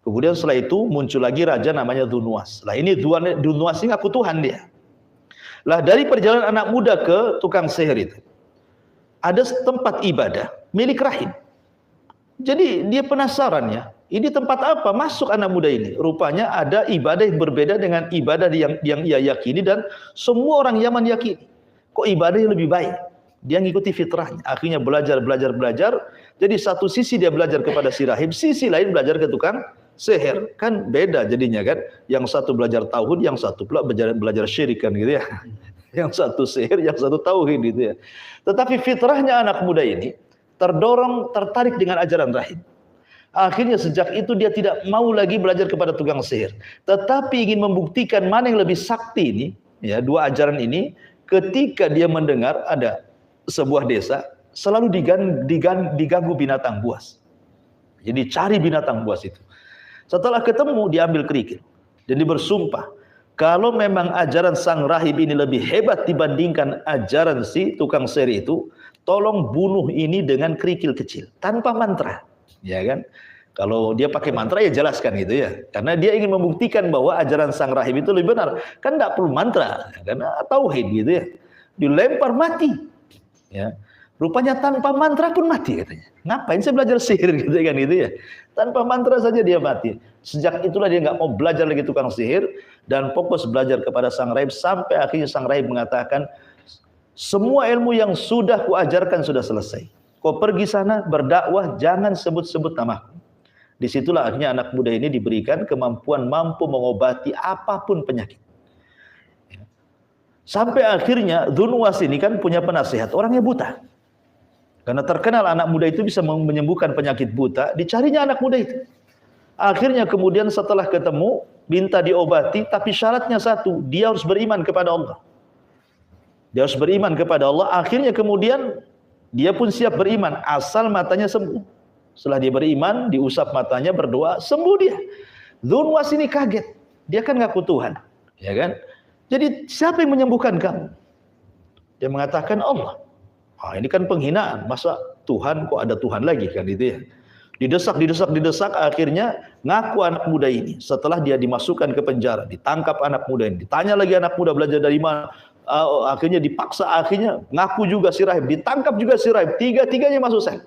Kemudian setelah itu muncul lagi raja namanya Dzunwas. Lah ini Dzunwas ini ngaku Tuhan dia. Lah dari perjalanan anak muda ke tukang sihir itu ada tempat ibadah milik rahib. Jadi dia penasaran ya, ini tempat apa masuk anak muda ini? Rupanya ada ibadah yang berbeda dengan ibadah yang ia yakini dan semua orang Yaman yakini. Kok ibadah yang lebih baik? Dia ngikuti fitrahnya. Akhirnya belajar. Jadi satu sisi dia belajar kepada si rahib, sisi lain belajar ke tukang sihir. Kan beda jadinya kan. Yang satu belajar tauhid, yang satu pula belajar syirik kan gitu ya. Yang satu sihir, yang satu tauhid gitu ya. Tetapi fitrahnya anak muda ini tertarik dengan ajaran rahib. Akhirnya sejak itu dia tidak mau lagi belajar kepada tukang sihir, tetapi ingin membuktikan mana yang lebih sakti ini, ya, dua ajaran ini. Ketika dia mendengar ada sebuah desa selalu diganggu binatang buas. Jadi cari binatang buas itu. Setelah ketemu diambil kerikil dan dia bersumpah, kalau memang ajaran sang rahib ini lebih hebat dibandingkan ajaran si tukang sihir itu, tolong bunuh ini dengan kerikil kecil, tanpa mantra, ya kan? Kalau dia pakai mantra ya jelaskan gitu ya, karena dia ingin membuktikan bahwa ajaran sang rahib itu lebih benar. Kan tidak perlu mantra, karena tauhid gitu ya. Dilempar mati, ya. Rupanya tanpa mantra pun mati katanya. Ngapain saya belajar sihir gitu kan gitu ya? Tanpa mantra saja dia mati. Sejak itulah dia nggak mau belajar lagi tukang sihir dan fokus belajar kepada sang rahib sampai akhirnya sang rahib mengatakan, semua ilmu yang sudah kuajarkan sudah selesai. Kau pergi sana berdakwah, jangan sebut-sebut namaku. Disitulah akhirnya anak muda ini diberikan kemampuan mampu mengobati apapun penyakit. Sampai akhirnya Dzunwas ini kan punya penasihat, orangnya buta. Karena terkenal anak muda itu bisa menyembuhkan penyakit buta, dicarinya anak muda itu. Akhirnya kemudian setelah ketemu, minta diobati, tapi syaratnya satu, dia harus beriman kepada Allah. Dia harus beriman kepada Allah, akhirnya kemudian dia pun siap beriman, asal matanya sembuh. Setelah dia beriman, diusap matanya, berdoa, sembuh dia. Dzunwas ini kaget, dia kan ngaku Tuhan, ya kan? Jadi siapa yang menyembuhkan kamu? Dia mengatakan Allah. Ini kan penghinaan, masa Tuhan kok ada Tuhan lagi kan itu ya. Didesak, akhirnya ngaku anak muda ini. Setelah dia dimasukkan ke penjara, ditangkap anak muda ini, ditanya lagi anak muda belajar dari mana, akhirnya dipaksa, akhirnya ngaku juga si rahib, ditangkap juga si rahib, tiga-tiganya masuk sel.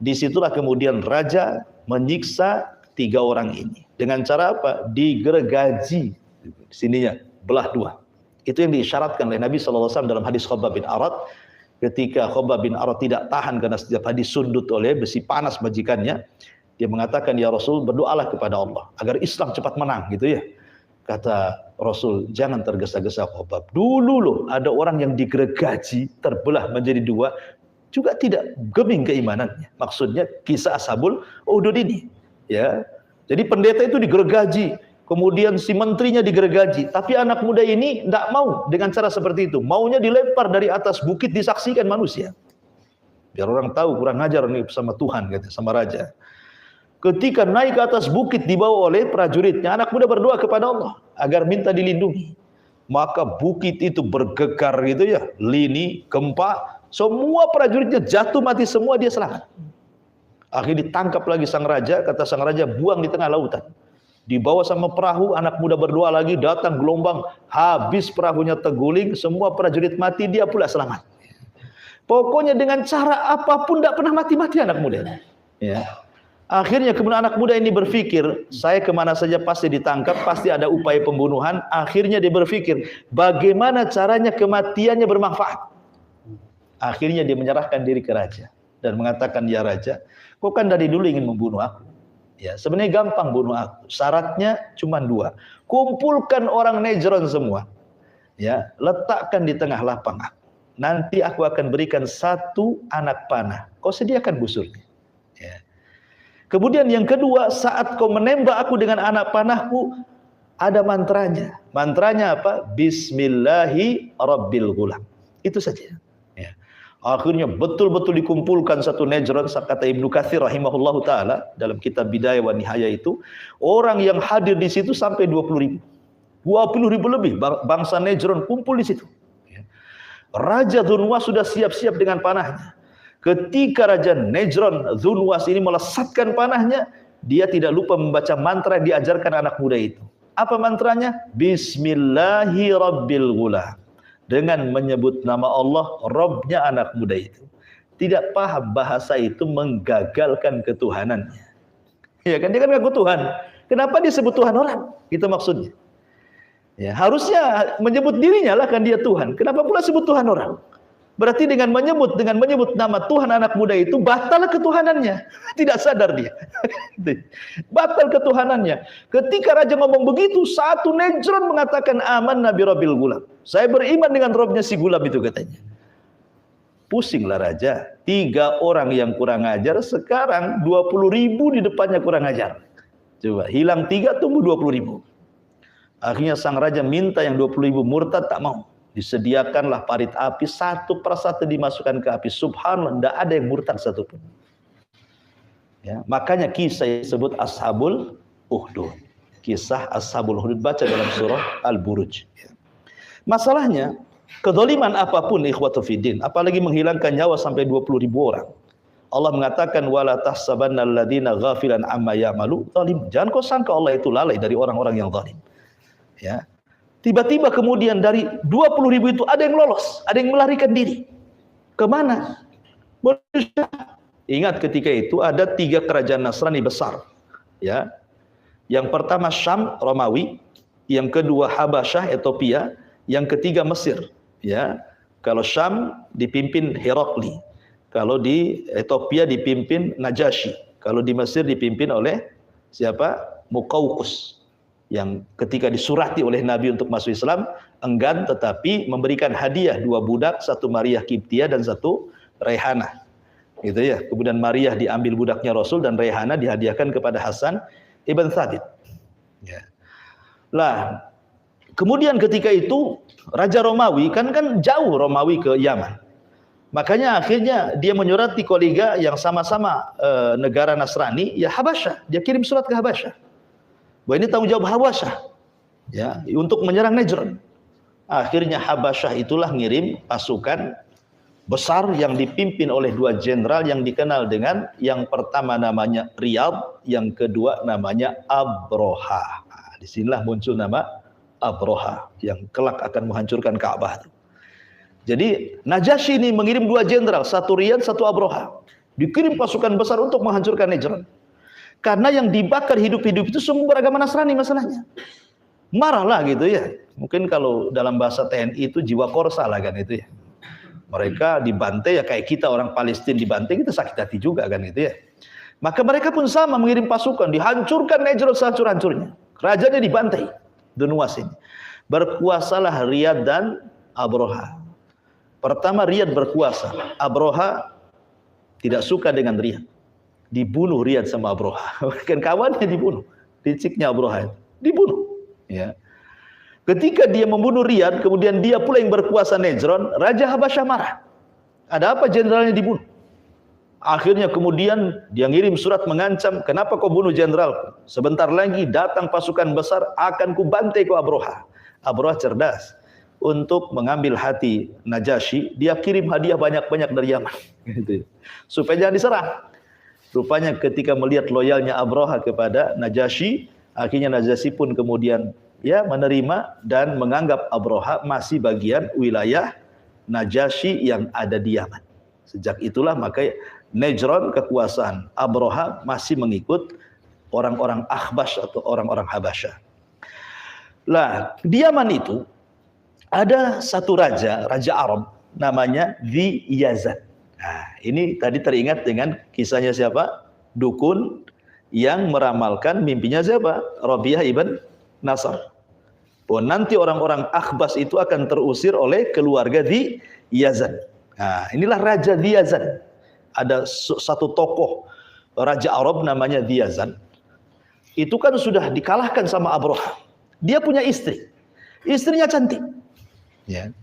Disitulah kemudian raja menyiksa 3 orang ini. Dengan cara apa? Digergaji. Sininya, belah 2. Itu yang diisyaratkan oleh Nabi SAW dalam hadis Khabbab bin Arat. Ketika Khabbab bin Arat tidak tahan karena setiap hari disundut oleh besi panas majikannya, dia mengatakan, ya Rasul, berdoalah kepada Allah agar Islam cepat menang, gitu ya. Kata Rasul, jangan tergesa-gesa Khabbab. Dulu loh ada orang yang digergaji, terbelah menjadi 2, juga tidak geming keimanannya. Maksudnya kisah Ashabul Ukhdud ini, ya. Jadi pendeta itu digergaji, kemudian si menterinya digergaji, tapi anak muda ini tidak mau dengan cara seperti itu. Maunya dilempar dari atas bukit, disaksikan manusia. Biar orang tahu kurang ajar nih sama Tuhan, gitu, sama raja. Ketika naik ke atas bukit dibawa oleh prajuritnya, anak muda berdoa kepada Allah agar minta dilindungi. Maka bukit itu bergegar gitu ya, lini, gempa, semua prajuritnya jatuh mati semua, dia selamat. Akhirnya ditangkap lagi sang raja, kata sang raja, buang di tengah lautan. Dibawa sama perahu, anak muda berdoa lagi, datang gelombang, habis perahunya terguling, semua prajurit mati, dia pula selamat. Pokoknya dengan cara apapun tidak pernah mati-mati anak muda. Ya. Akhirnya kemudian anak muda ini berpikir, saya kemana saja pasti ditangkap, pasti ada upaya pembunuhan. Akhirnya dia berpikir, bagaimana caranya kematiannya bermanfaat. Akhirnya dia menyerahkan diri ke raja dan mengatakan, ya raja, kau kan dari dulu ingin membunuh aku. Ya, sebenarnya gampang bunuh aku. Syaratnya cuma 2. Kumpulkan orang Najran semua. Ya, letakkan di tengah lapang aku. Nanti aku akan berikan 1 anak panah. Kau sediakan busurnya. Ya. Kemudian yang kedua, saat kau menembak aku dengan anak panahku, ada mantranya. Mantranya apa? Bismillahi Rabbil Ghulam. Itu saja. Ya. Akhirnya betul-betul dikumpulkan 1 Najran, kata Ibnu Katsir rahimahullahu taala dalam kitab Bidayah wa Nihayah itu, orang yang hadir di situ sampai 20.000. 20.000 lebih bangsa Najran kumpul di situ. Raja Dzunwas sudah siap-siap dengan panahnya. Ketika Raja Najran Dzunwas ini melesatkan panahnya, dia tidak lupa membaca mantra yang diajarkan anak muda itu. Apa mantranya? Bismillahi Rabbil Ghulam. Dengan menyebut nama Allah, Rabbnya anak muda itu. Tidak paham bahasa itu menggagalkan ketuhanannya. Ya kan, dia kan ngaku Tuhan. Kenapa disebut Tuhan orang? Itu maksudnya. Ya, harusnya menyebut dirinya lah kan dia Tuhan. Kenapa pula sebut Tuhan orang? Berarti dengan menyebut nama Tuhan anak muda itu batal ketuhanannya. Tidak sadar dia. Batal ketuhanannya. Ketika raja ngomong begitu, 1 Najran mengatakan aman Nabi Rabbil Ghulam. Saya beriman dengan Robnya si Gulam itu, katanya. Pusinglah raja. 3 orang yang kurang ajar, sekarang 20.000 di depannya kurang ajar. Coba hilang 3, tumbuh 20.000. Akhirnya sang raja minta yang 20.000 murtad, tak mau. Disediakanlah parit api, 1 persatu dimasukkan ke api. Subhanallah, tidak ada yang murtad satupun. Ya, makanya kisah yang disebut Ashabul Ukhdud. Kisah Ashabul Ukhdud, baca dalam surah Al-Buruj. Masalahnya, kezaliman apapun ikhwatu fiddin, apalagi menghilangkan nyawa sampai 20.000 orang. Allah mengatakan, wala tahsabanna alladziina ghafilan amma ya'malu zalim. Jangan kau sangka Allah itu lalai dari orang-orang yang zalim. Ya. Tiba-tiba kemudian dari 20.000 itu ada yang lolos, ada yang melarikan diri. Kemana? Ingat ketika itu ada 3 kerajaan Nasrani besar. Ya. Yang pertama Syam, Romawi. Yang kedua Habasyah, Ethiopia. Yang ketiga Mesir. Ya. Kalau Syam dipimpin Herakli. Kalau di Ethiopia dipimpin Najasyi. Kalau di Mesir dipimpin oleh siapa? Muqawqus, yang ketika disurati oleh Nabi untuk masuk Islam enggan, tetapi memberikan hadiah 2 budak, 1 Maria Kiptia dan 1 Raihanah. Gitu ya. Kemudian Maria diambil budaknya Rasul dan Raihanah dihadiahkan kepada Hasan ibn Thabit. Ya. Lah, kemudian ketika itu Raja Romawi kan jauh Romawi ke Yaman. Makanya akhirnya dia menyurati kolega yang sama-sama negara Nasrani, ya Habasyah. Dia kirim surat ke Habasyah. Bahwa ini tanggung jawab Habasyah, ya, untuk menyerang Najran. Akhirnya Habasyah itulah ngirim pasukan besar yang dipimpin oleh 2 jenderal yang dikenal dengan, yang pertama namanya Riyadh, yang kedua namanya Abroha. Nah, disinilah muncul nama Abroha yang kelak akan menghancurkan Ka'bah. Jadi Najasyi ini mengirim 2 jenderal, 1 Riyadh, 1 Abroha. Dikirim pasukan besar untuk menghancurkan Najran. Karena yang dibakar hidup-hidup itu semua beragama Nasrani masalahnya. Marahlah gitu ya. Mungkin kalau dalam bahasa TNI itu jiwa korsa lah kan itu ya. Mereka dibantai ya kayak kita orang Palestina dibantai, kita sakit hati juga kan itu ya. Maka mereka pun sama mengirim pasukan, dihancurkan Najran sehancur-hancurnya. Rajanya dibantai. Dunuwas ini. Berkuasalah Riyadh dan Abroha. Pertama Riyadh berkuasa, Abroha tidak suka dengan Riyadh. Dibunuh Riyadh sama Abroha. Kan kawannya dibunuh. Liciknya Abroha itu. Dibunuh. Ya. Ketika dia membunuh Riyadh, kemudian dia pula yang berkuasa Najran, Raja Habasyah marah. Ada apa jenderalnya dibunuh? Akhirnya kemudian dia ngirim surat mengancam, kenapa kau bunuh jenderal? Sebentar lagi datang pasukan besar, akan kubantai kau Abroha. Abroha cerdas. Untuk mengambil hati Najasyi, dia kirim hadiah banyak-banyak dari Yaman, gitu. Supaya jangan diserang. Rupanya ketika melihat loyalnya Abroha kepada Najasyi, akhirnya Najasyi pun kemudian ya menerima dan menganggap Abroha masih bagian wilayah Najasyi yang ada di Yaman. Sejak itulah maka Najran, kekuasaan Abroha, masih mengikut orang-orang Akhbash atau orang-orang Habasyah. Lah, di Yaman itu ada satu raja Arab namanya Dhi Yazan. Nah, ini tadi teringat dengan kisahnya siapa? Dukun yang meramalkan mimpinya siapa? Rabi'ah ibn Nasr. Bahwa nanti orang-orang Akhbas itu akan terusir oleh keluarga Dhi Yazan. Nah, inilah Raja Dhi Yazan. Ada satu tokoh Raja Arab namanya Dhi Yazan. Itu kan sudah dikalahkan sama Abroha. Dia punya istri. Istrinya cantik. Ya.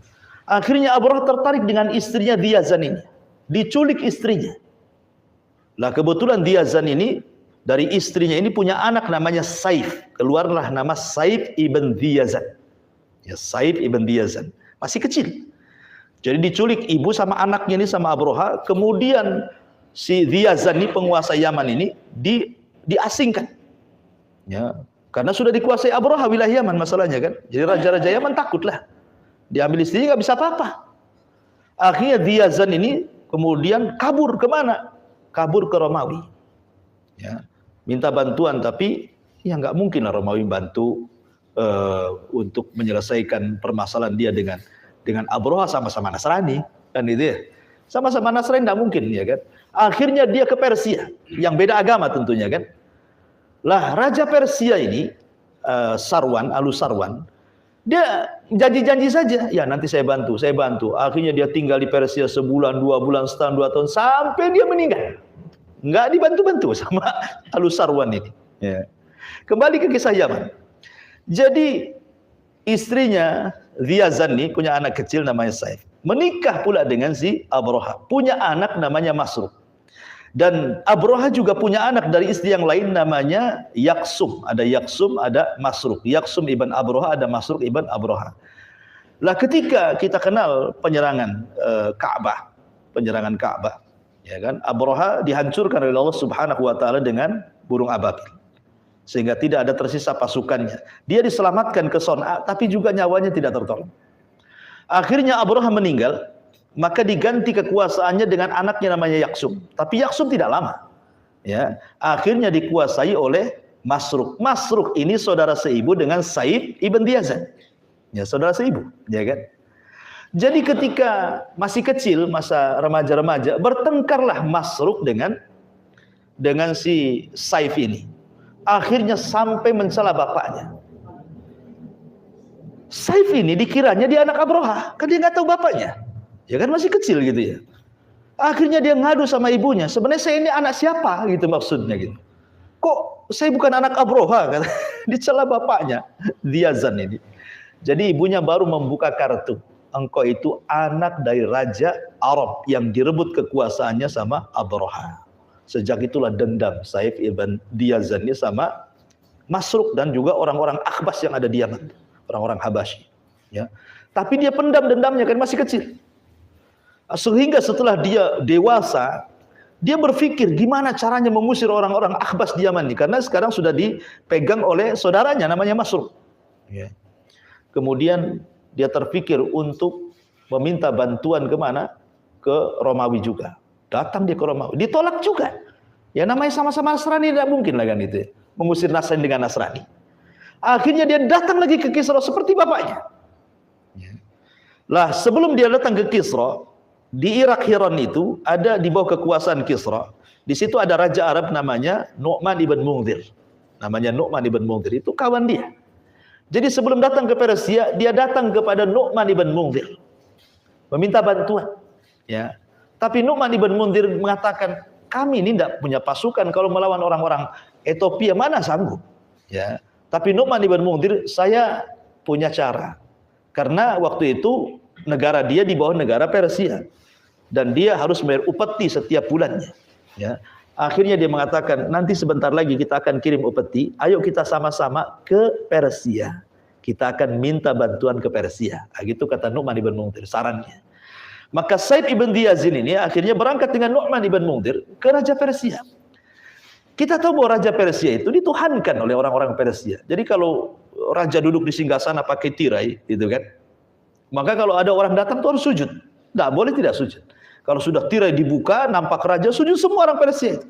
Akhirnya Abroha tertarik dengan istrinya Dhi Yazan ini. Diculik istrinya. Lah kebetulan Dhi Yazan ini dari istrinya ini punya anak namanya Saif. Keluarlah nama Saif ibn Dhi Yazan. Ya, Saif ibn Dhi Yazan. Masih kecil. Jadi diculik ibu sama anaknya ini sama Abroha. Kemudian si Dhi Yazan ini penguasa Yaman ini diasingkan. Ya, karena sudah dikuasai Abroha wilayah Yaman masalahnya kan. Jadi raja-raja Yaman takutlah. Diambil istrinya nggak bisa apa-apa. Akhirnya Dhi Yazan ini kemudian kabur kemana? Kabur ke Romawi. Ya, minta bantuan, tapi ya nggak mungkin lah Romawi bantu untuk menyelesaikan permasalahan dia dengan Abroha, sama-sama Nasrani kan itu ya. Sama-sama Nasrani nggak mungkin ya kan. Akhirnya dia ke Persia yang beda agama tentunya kan. Lah Raja Persia ini Sarwan, Sarwan, dia janji-janji saja, ya nanti saya bantu. Akhirnya dia tinggal di Persia sebulan, 2 bulan, setahun, 2 tahun, sampai dia meninggal. Nggak dibantu-bantu sama Sarwan ini. Ya. Kembali ke kisah Yaman. Jadi istrinya Dhi Yazan ini punya anak kecil namanya Saif. Menikah pula dengan si Abroha. Punya anak namanya Masruq. Dan Abroha juga punya anak dari istri yang lain namanya Yaksum. Ada Yaksum, ada Masruq. Yaksum ibn Abroha, ada Masruq ibn Abroha. Lah ketika kita kenal penyerangan Ka'bah, ya kan? Abroha dihancurkan oleh Allah Subhanahu wa taala dengan burung ababil. Sehingga tidak ada tersisa pasukannya. Dia diselamatkan ke Son'a, tapi juga nyawanya tidak tertolong. Akhirnya Abroha meninggal, maka diganti kekuasaannya dengan anaknya namanya Yaksum. Tapi Yaksum tidak lama. Ya, akhirnya dikuasai oleh Masruq. Masruq ini saudara seibu dengan Saif ibn Dhi Yazan. Ya, saudara seibu, ya kan? Jadi ketika masih kecil, masa remaja-remaja, bertengkarlah Masruq dengan dengan si Saif ini. Akhirnya sampai mencela bapaknya. Saif ini dikiranya dia anak Abroha, kan dia nggak tahu bapaknya. Ya kan masih kecil gitu ya. Akhirnya dia ngadu sama ibunya, sebenarnya saya ini anak siapa gitu maksudnya gitu. Kok saya bukan anak Abroha, kata. Dicela bapaknya, Diyazan ini. Jadi ibunya baru membuka kartu. Engkau itu anak dari Raja Arab yang direbut kekuasaannya sama Abroha. Sejak itulah dendam Saif ibn Diyazan ini sama Masruq dan juga orang-orang Akhbas yang ada di Yaman. Orang-orang Habasyi. Ya. Tapi dia pendam dendamnya kan masih kecil. Sehingga setelah dia dewasa, dia berpikir gimana caranya mengusir orang-orang Akhbas di Yaman ini. Karena sekarang sudah dipegang oleh saudaranya namanya Masruq. Ya. Kemudian dia terpikir untuk meminta bantuan kemana? Ke Romawi juga. Datang dia ke Romawi. Ditolak juga. Ya namanya sama-sama Nasrani, tidak mungkin lah kan itu. Mengusir Nasrani dengan Nasrani. Akhirnya dia datang lagi ke Kisra seperti bapaknya. Lah sebelum dia datang ke Kisra, di Irak Hiran itu ada di bawah kekuasaan Kisra. Di situ ada raja Arab namanya Nu'man ibn Munzir. Namanya Nu'man ibn Munzir, itu kawan dia. Jadi sebelum datang ke Persia, dia datang kepada Nu'man ibn Munzir. Meminta bantuan. Ya. Tapi Nu'man ibn Munzir mengatakan, kami ini tidak punya pasukan kalau melawan orang-orang Ethiopia, mana sanggup. Ya. Tapi Nu'man ibn Munzir, saya punya cara. Karena waktu itu negara dia di bawah negara Persia. Dan dia harus bayar upeti setiap bulannya. Ya. Akhirnya dia mengatakan, nanti sebentar lagi kita akan kirim upeti, ayo kita sama-sama ke Persia. Kita akan minta bantuan ke Persia. Nah, gitu kata Nu'man ibn Munzir, sarannya. Maka Saif ibn Diyazin ini akhirnya berangkat dengan Nu'man ibn Munzir ke Raja Persia. Kita tahu bahwa Raja Persia itu dituhankan oleh orang-orang Persia. Jadi kalau raja duduk di singgasana pakai tirai, gitu kan. Maka kalau ada orang datang tuh harus sujud. Tidak boleh tidak sujud. Kalau sudah tirai dibuka, nampak raja, sujud semua orang Persia itu.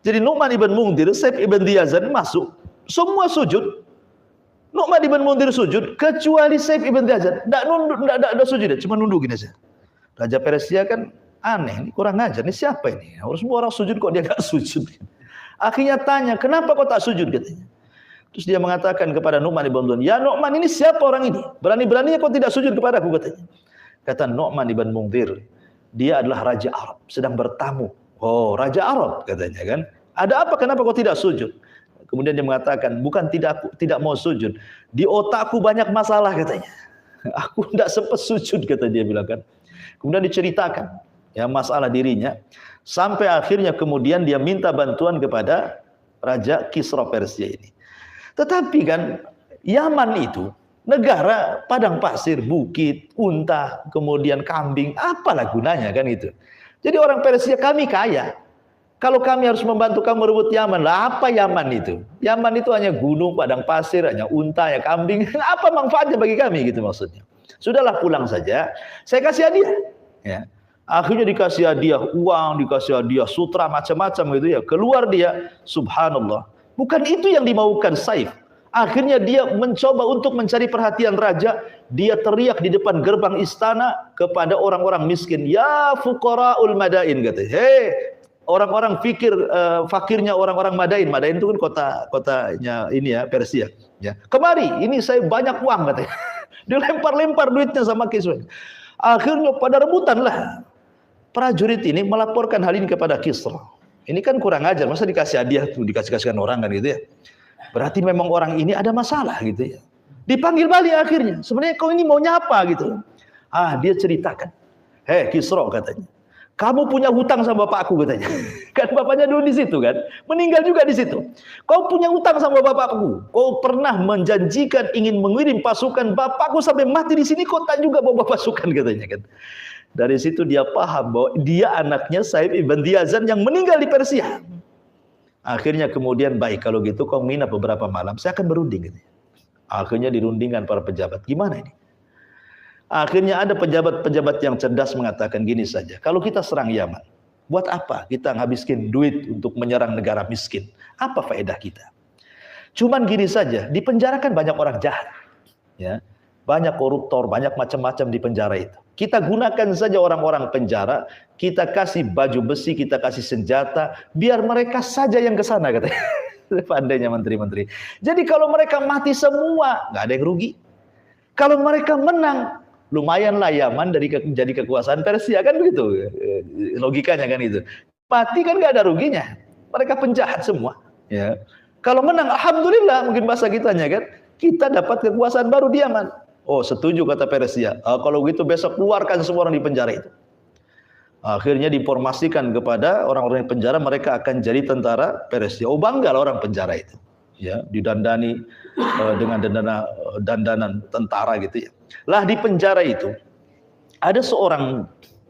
Jadi Nu'man ibn Munzir, Saif ibn Diyazan masuk, semua sujud. Nu'man ibn Munzir sujud, kecuali Saif ibn Diyazan. Tidak sujud, cuma nunduk gini saja. Raja Persia kan aneh, ini kurang ajar, ini siapa ini? Harus semua orang sujud kok dia nggak sujud. Akhirnya tanya, kenapa kau tak sujud katanya. Terus dia mengatakan kepada Nu'man ibn Munzir, ya Nu'man, ini siapa orang ini? Berani-beraninya kau tidak sujud kepadaku katanya. Kata Nu'man ibn Munzir, dia adalah Raja Arab, sedang bertamu. Oh, Raja Arab katanya kan. Ada apa, kenapa kau tidak sujud? Kemudian dia mengatakan, bukan tidak mau sujud. Di otakku banyak masalah katanya. Aku tidak sempat sujud kata dia bilang kan. Kemudian diceritakan ya masalah dirinya. Sampai akhirnya kemudian dia minta bantuan kepada Raja Kisra Persia ini. Tetapi kan Yaman itu negara padang pasir, bukit, unta, kemudian kambing, apalah gunanya kan itu. Jadi orang Persia, kami kaya. Kalau kami harus membantu kamu merebut Yaman, lah apa Yaman itu? Yaman itu hanya gunung, padang pasir, hanya unta, ya kambing. Apa manfaatnya bagi kami gitu maksudnya. Sudahlah pulang saja, saya kasih hadiah. Ya. Akhirnya dikasih hadiah uang, dikasih hadiah sutra, macam-macam gitu ya. Keluar dia, subhanallah. Bukan itu yang dimaukan Saif. Akhirnya dia mencoba untuk mencari perhatian raja. Dia teriak di depan gerbang istana kepada orang-orang miskin. Ya fuqara'ul madain, katanya. Hei, orang-orang fakirnya orang-orang Madain. Madain itu kan kotanya ini ya, Persia. Ya. Kemari, ini saya banyak uang katanya. Dilempar-lempar duitnya sama Kisra. Akhirnya pada rebutan lah. Prajurit ini melaporkan hal ini kepada Kisra. Ini kan kurang ajar, masa dikasih hadiah tuh, dikasih-kasihkan orang kan gitu ya. Berarti memang orang ini ada masalah gitu ya. Dipanggil balik akhirnya. Sebenarnya kau ini maunya apa gitu. Dia ceritakan. Hei Kisra katanya. Kamu punya hutang sama bapakku katanya. Kan bapaknya dulu di situ kan. Meninggal juga di situ. Kau punya hutang sama bapakku. Kau pernah menjanjikan ingin mengirim pasukan bapakku sampai mati di sini. Kau tak juga bawa pasukan katanya kan. Dari situ dia paham bahwa dia anaknya Saif ibn Diyazan yang meninggal di Persia. Akhirnya kemudian baik kalau gitu kau nginap beberapa malam. Saya akan berunding gitu. Akhirnya dirundingkan para pejabat. Gimana ini? Akhirnya ada pejabat-pejabat yang cerdas mengatakan gini saja. Kalau kita serang Yaman, buat apa kita ngabiskin duit untuk menyerang negara miskin? Apa faedah kita? Cuman gini saja, di penjara kan banyak orang jahat. Ya, banyak koruptor, banyak macam-macam di penjara itu. Kita gunakan saja orang-orang penjara, kita kasih baju besi, kita kasih senjata, biar mereka saja yang ke sana, katanya. Pandainya menteri-menteri. Jadi kalau mereka mati semua, nggak ada yang rugi. Kalau mereka menang, lumayanlah Yaman jadi kekuasaan Persia, kan begitu logikanya kan itu. Mati kan nggak ada ruginya, mereka penjahat semua. Ya. Kalau menang, alhamdulillah, mungkin bahasa kitanya kan, kita dapat kekuasaan baru di Yaman. Oh, setuju kata Persia. Kalau gitu besok keluarkan semua orang di penjara itu. Akhirnya diinformasikan kepada orang-orang di penjara, mereka akan jadi tentara Persia. Oh, bangga orang penjara itu. Ya, didandani dengan dandanan tentara gitu ya. Lah di penjara itu ada seorang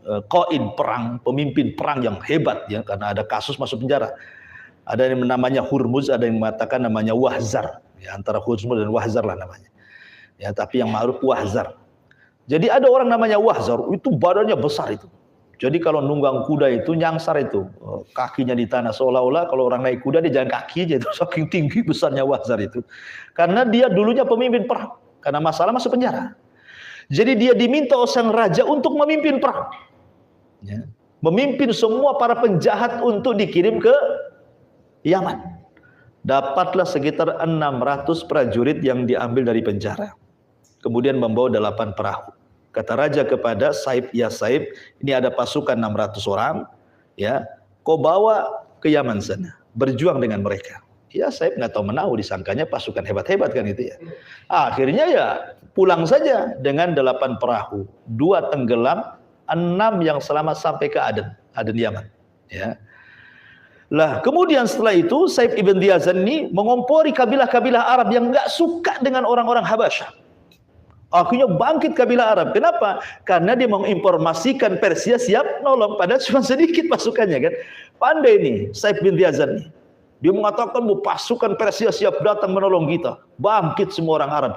qaid perang, pemimpin perang yang hebat ya, karena ada kasus masuk penjara. Ada yang namanya Hurmuz, ada yang mengatakan namanya Wahzar. Ya, antara Hurmuz dan Wahzar lah namanya. Ya, tapi yang ma'ruf Wahzar. Jadi ada orang namanya Wahzar, itu badannya besar itu. Jadi kalau nunggang kuda itu nyangsar itu, kakinya di tanah, seolah-olah kalau orang naik kuda dia jalan kaki aja itu, saking tinggi besarnya Wahzar itu. Karena dia dulunya pemimpin perang, karena masalah masuk penjara. Jadi dia diminta oleh sang raja untuk memimpin perang. Ya. Memimpin semua para penjahat untuk dikirim ke Yaman. Dapatlah sekitar 600 prajurit yang diambil dari penjara. Kemudian membawa 8 perahu. Kata raja kepada Saib, ya Saib, ini ada pasukan 600 orang, ya, kau bawa ke Yaman sana, berjuang dengan mereka. Ya Saib nggak tahu menahu, disangkanya pasukan hebat-hebat kan itu ya. Akhirnya ya pulang saja dengan 8 perahu, 2 tenggelam, 6 yang selamat sampai ke Aden Yaman. Ya. Lah kemudian setelah itu Saib ibn Diyazan ini mengompori kabilah-kabilah Arab yang nggak suka dengan orang-orang Habasyah. Akhirnya bangkit kabilah Arab. Kenapa? Karena dia menginformasikan Persia siap nolong, padahal cuma sedikit pasukannya kan. Pandai nih Saib bin Diyazan nih. Dia mengatakan pasukan Persia siap datang menolong kita. Bangkit semua orang Arab.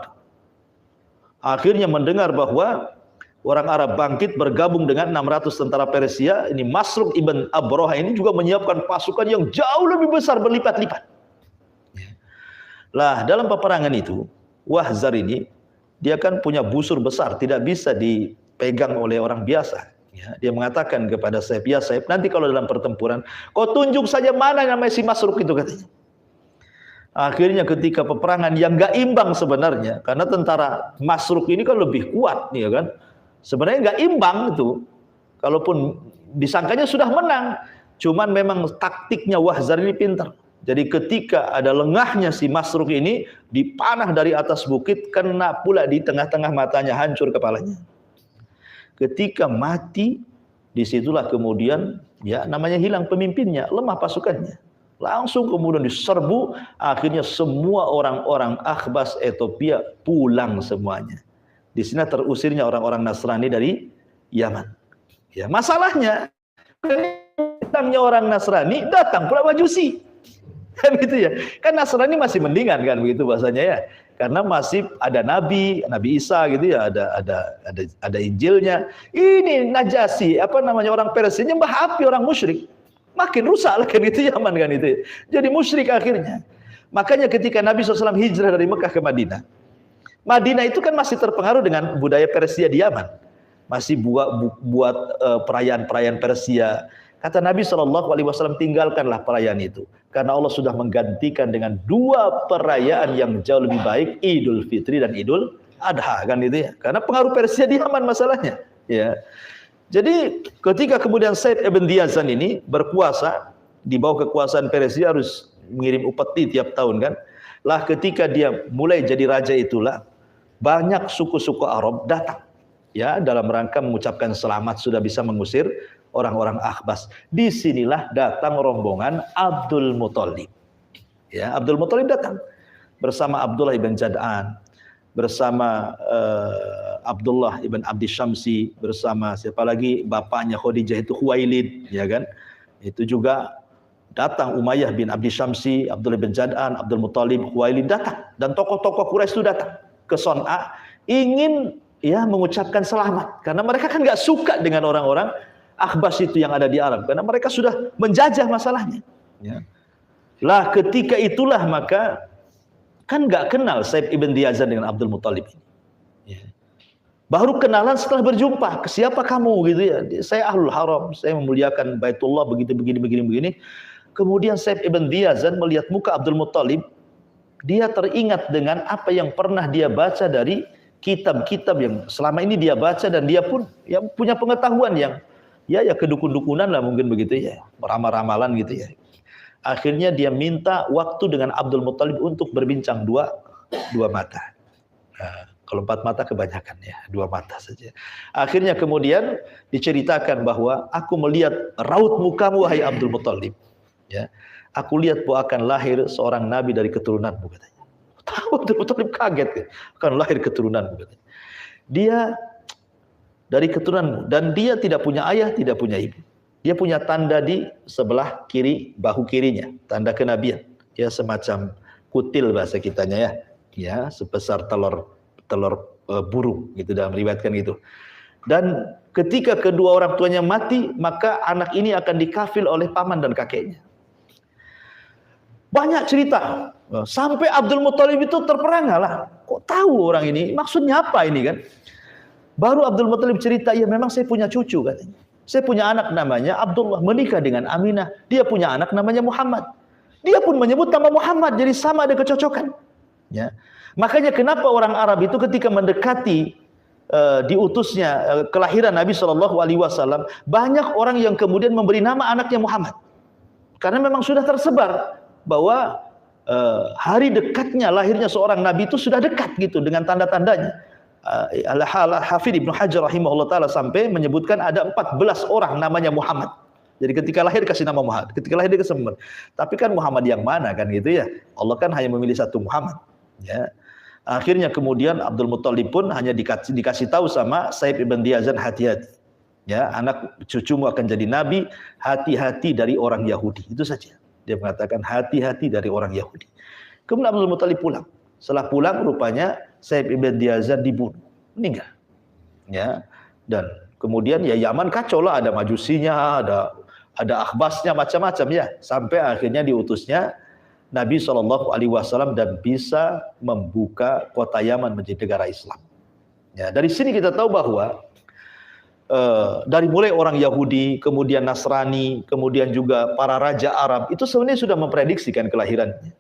Akhirnya mendengar bahwa orang Arab bangkit bergabung dengan 600 tentara Persia. Ini Masruq ibn Abroha ini juga menyiapkan pasukan yang jauh lebih besar, berlipat-lipat. Lah dalam peperangan itu Wahzar ini dia kan punya busur besar, tidak bisa dipegang oleh orang biasa. Ya, dia mengatakan kepada Saib, ya Saib, nanti kalau dalam pertempuran, kau tunjuk saja mana namanya si Masruq itu, katanya. Akhirnya ketika peperangan yang gak imbang sebenarnya, karena tentara Masruq ini kan lebih kuat, ya kan? Sebenarnya gak imbang itu, kalaupun disangkanya sudah menang, cuman memang taktiknya Wahzar ini pintar. Jadi ketika ada lengahnya si Masruq ini dipanah dari atas bukit, kena pula di tengah-tengah matanya, hancur kepalanya. Ketika mati, disitulah kemudian ya namanya hilang pemimpinnya, lemah pasukannya. Langsung kemudian diserbu, akhirnya semua orang-orang Akhbas Ethiopia pulang semuanya. Di sini terusirnya orang-orang Nasrani dari Yaman. Ya, masalahnya datangnya orang Nasrani, datang pula Majusi. Kan gitu ya. Kan Nasrani masih mendingan kan begitu bahasanya ya. Karena masih ada Nabi Isa gitu ya, ada Injilnya. Ini Najasyi, apa namanya, orang Persia nyembah api, orang musyrik. Makin rusak lah kan itu Yaman kan itu. Jadi musyrik akhirnya. Makanya ketika Nabi SAW hijrah dari Mekah ke Madinah, Madinah itu kan masih terpengaruh dengan budaya Persia di Yaman. Masih buat perayaan-perayaan Persia. Kata Nabi SAW, tinggalkanlah perayaan itu. Karena Allah sudah menggantikan dengan 2 perayaan yang jauh lebih baik, Idul Fitri dan Idul Adha kan itu ya. Karena pengaruh Persia di Yaman masalahnya. Ya. Jadi ketika kemudian Said ibn Diyazan ini berkuasa, di bawah kekuasaan Persia harus mengirim upeti tiap tahun kan. Lah ketika dia mulai jadi raja itulah, banyak suku-suku Arab datang. Ya, dalam rangka mengucapkan selamat sudah bisa mengusir orang-orang Akhbas. Disinilah datang rombongan Abdul Muthalib. Ya, Abdul Muthalib datang bersama Abdullah ibn Jad'an, bersama Abdullah ibn Abdi Syamsi, bersama siapa lagi bapaknya Khadijah itu Khuwailid, ya kan? Itu juga datang Umayyah bin Abdi Syamsi, Abdullah bin Jad'an, Abdul Muthalib, Khuwailid datang, dan tokoh-tokoh Quraisy itu datang ke Son'a ingin ya mengucapkan selamat karena mereka kan nggak suka dengan orang-orang Akhbas itu yang ada di Arab karena mereka sudah menjajah masalahnya. Ya. Lah ketika itulah maka kan nggak kenal Said ibn Diyazan dengan Abdul Muthalib ini. Ya. Baru kenalan setelah berjumpa. Siapa kamu gitu ya? Saya Ahlul Haram, saya memuliakan Baitullah begini. Kemudian Saif ibn Diyazan melihat muka Abdul Muttalib, dia teringat dengan apa yang pernah dia baca dari kitab-kitab yang selama ini dia baca, dan dia pun yang punya pengetahuan yang ya kedukun-dukunan lah mungkin begitu ya, ramal-ramalan gitu ya. Akhirnya dia minta waktu dengan Abdul Muttalib untuk berbincang dua mata. Nah, kalau 4 mata kebanyakan ya, 2 mata saja. Akhirnya kemudian diceritakan bahwa aku melihat raut mukamu wahai Abdul Muttalib. Ya, aku lihat bahwa akan lahir seorang nabi dari keturunanmu katanya. Abdul Muttalib kaget, akan lahir keturunanmu katanya. Dia dari keturunanmu, dan dia tidak punya ayah, tidak punya ibu. Dia punya tanda di sebelah kiri bahu kirinya, tanda kenabian. Ya, semacam kutil bahasa kitanya ya. Ya, sebesar telur burung gitu, dalam riwayatkan gitu. Dan ketika kedua orang tuanya mati, maka anak ini akan dikafil oleh paman dan kakeknya. Banyak cerita, sampai Abdul Muttalib itu terperangah lah. Kok tahu orang ini? Maksudnya apa ini kan? Baru Abdul Muttalib cerita, ya memang saya punya cucu katanya. Saya punya anak namanya Abdullah, menikah dengan Aminah. Dia punya anak namanya Muhammad. Dia pun menyebut nama Muhammad, jadi sama ada kecocokan. Ya. Makanya kenapa orang Arab itu ketika mendekati diutusnya kelahiran Nabi SAW, banyak orang yang kemudian memberi nama anaknya Muhammad. Karena memang sudah tersebar bahwa hari dekatnya lahirnya seorang Nabi itu sudah dekat gitu dengan tanda-tandanya. Hafidz Ibnu Hajar rahimahullah ta'ala sampai menyebutkan ada 14 orang namanya Muhammad. Jadi ketika lahir kasih nama Muhammad, ketika lahir dia kasih Muhammad. Tapi kan Muhammad yang mana kan gitu ya? Allah kan hanya memilih satu Muhammad. Ya. Akhirnya kemudian Abdul Muttalib pun hanya dikasih tahu sama Saif ibn Diyazan, hati-hati. Ya, anak cucumu akan jadi nabi, hati-hati dari orang Yahudi. Itu saja. Dia mengatakan hati-hati dari orang Yahudi. Kemudian Abdul Muttalib pulang. Setelah pulang rupanya Saif ibn Diyazan dibunuh, meninggal. Ya. Dan kemudian ya Yaman kacau lah, ada majusinya, ada akhbasnya, macam-macam ya. Sampai akhirnya diutusnya Nabi SAW dan bisa membuka kota Yaman menjadi negara Islam. Ya, dari sini kita tahu bahwa dari mulai orang Yahudi, kemudian Nasrani, kemudian juga para raja Arab, itu sebenarnya sudah memprediksikan kelahirannya.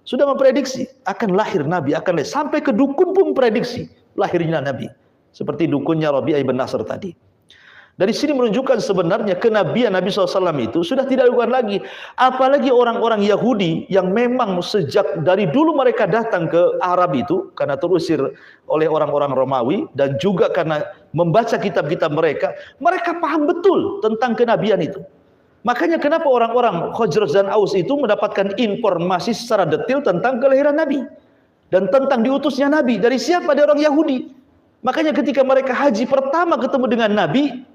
Sudah memprediksi akan lahir Nabi, akan lahir. Sampai ke dukun pun prediksi lahirnya Nabi. Seperti dukunnya Rabi'ah ibn Nasr tadi. Dari sini menunjukkan sebenarnya kenabian Nabi SAW itu sudah tidak dilakukan lagi. Apalagi orang-orang Yahudi yang memang sejak dari dulu mereka datang ke Arab itu karena terusir oleh orang-orang Romawi, dan juga karena membaca kitab-kitab mereka paham betul tentang kenabian itu. Makanya kenapa orang-orang Khazraj dan Aus itu mendapatkan informasi secara detail tentang kelahiran Nabi dan tentang diutusnya Nabi. Dari siapa? Dari orang Yahudi. Makanya ketika mereka haji pertama ketemu dengan Nabi,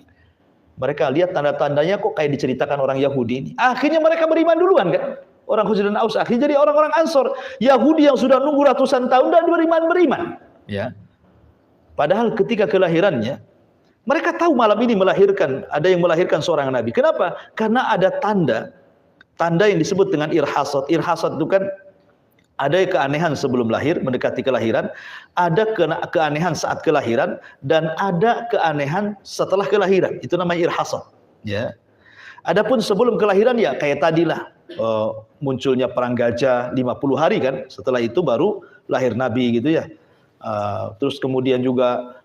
mereka lihat tanda-tandanya kok kayak diceritakan orang Yahudi ini. Akhirnya mereka beriman duluan kan. Orang Khazraj dan Aus akhirnya jadi orang-orang Ansor. Yahudi yang sudah nunggu ratusan tahun dan beriman. Ya. Padahal ketika kelahirannya, mereka tahu malam ini ada yang melahirkan seorang Nabi. Kenapa? Karena ada tanda yang disebut dengan irhasat. Irhasat itu kan ada keanehan sebelum lahir, mendekati kelahiran, ada keanehan saat kelahiran, dan ada keanehan setelah kelahiran. Itu namanya irhasat. Ya. Adapun sebelum kelahiran ya kayak tadilah munculnya perang gajah 50 hari kan. Setelah itu baru lahir Nabi gitu ya. Terus kemudian juga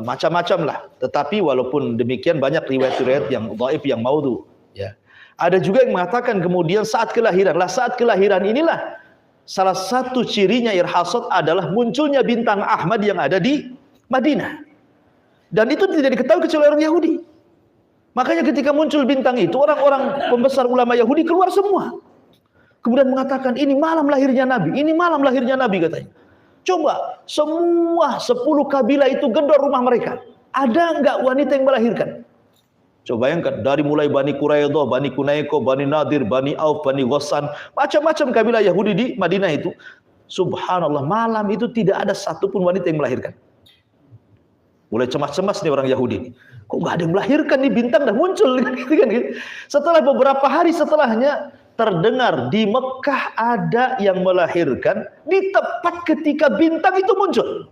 macam-macam lah. Tetapi walaupun demikian banyak riwayat-riwayat yang dhaif, yang maudhu. Ya. Ada juga yang mengatakan kemudian saat kelahiran. Saat kelahiran inilah salah satu cirinya irhasat adalah munculnya bintang Ahmad yang ada di Madinah. Dan itu tidak diketahui kecuali orang Yahudi. Makanya ketika muncul bintang itu, orang-orang pembesar ulama Yahudi keluar semua. Kemudian mengatakan, ini malam lahirnya Nabi, ini malam lahirnya Nabi katanya. Coba, semua 10 kabilah itu gedor rumah mereka. Ada enggak wanita yang melahirkan? Coba bayangkan, dari mulai Bani Quraidah, Bani Kunaiko, Bani Nadir, Bani Auf, Bani Ghassan, macam-macam kabilah Yahudi di Madinah itu. Subhanallah, malam itu tidak ada satupun wanita yang melahirkan. Mulai cemas-cemas nih orang Yahudi ini. Kok nggak ada yang melahirkan nih, bintang dah muncul kan gitu. Setelah beberapa hari setelahnya terdengar di Mekah ada yang melahirkan di tepat ketika bintang itu muncul.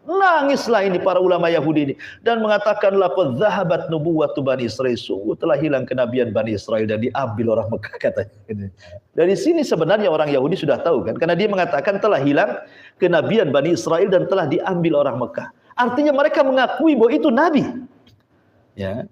Nangislah ini para ulama Yahudi ini dan mengatakan laqad zahabat nubuwwatu Bani Israil, sungguh telah hilang kenabian Bani Israil dan diambil orang Mekah, katanya. Dari sini sebenarnya orang Yahudi sudah tahu kan, karena dia mengatakan telah hilang kenabian Bani Israil dan telah diambil orang Mekah. Artinya mereka mengakui bahwa itu nabi. Ya.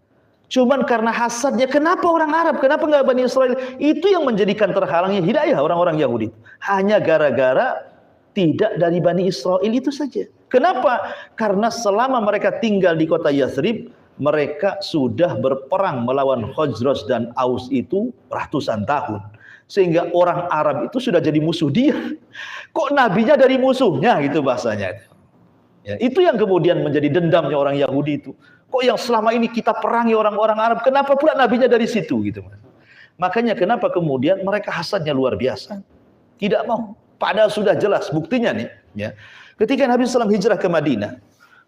Cuman karena hasadnya, kenapa orang Arab, kenapa enggak Bani Israil? Itu yang menjadikan terhalangnya hidayah orang-orang Yahudi. Hanya gara-gara tidak dari Bani Israil itu saja. Kenapa? Karena selama mereka tinggal di kota Yathrib, mereka sudah berperang melawan Khazraj dan Aus itu ratusan tahun. Sehingga orang Arab itu sudah jadi musuh dia. Kok nabinya dari musuhnya, gitu bahasanya. Ya, itu yang kemudian menjadi dendamnya orang Yahudi itu. Kok yang selama ini kita perangi orang-orang Arab, kenapa pula nabinya dari situ, gitu. Makanya kenapa kemudian mereka hasadnya luar biasa. Tidak mau. Padahal sudah jelas buktinya nih, ya. Ketika Nabi SAW hijrah ke Madinah,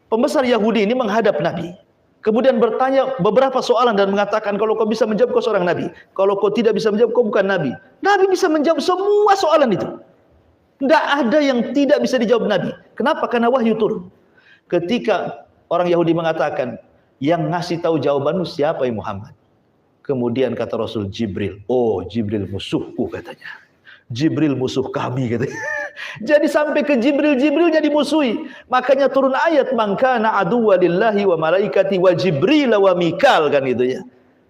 pembesar Yahudi ini menghadap Nabi. Kemudian bertanya beberapa soalan dan mengatakan, kalau kau bisa menjawab, kau seorang Nabi. Kalau kau tidak bisa menjawab, kau bukan Nabi. Nabi bisa menjawab semua soalan itu. Tidak ada yang tidak bisa dijawab Nabi. Kenapa? Karena wahyu turun. Ketika orang Yahudi mengatakan, yang ngasih tahu jawabanmu siapa ya Muhammad? Kemudian kata Rasul, Jibril. Oh, Jibril musuhku, katanya. Jibril musuh kami, katanya. Jadi sampai ke Jibrilnya dimusuhi. Makanya turun ayat, man kana aduwwa lillahi wa malaikati wa Jibril wa Mikal, kan gitu ya.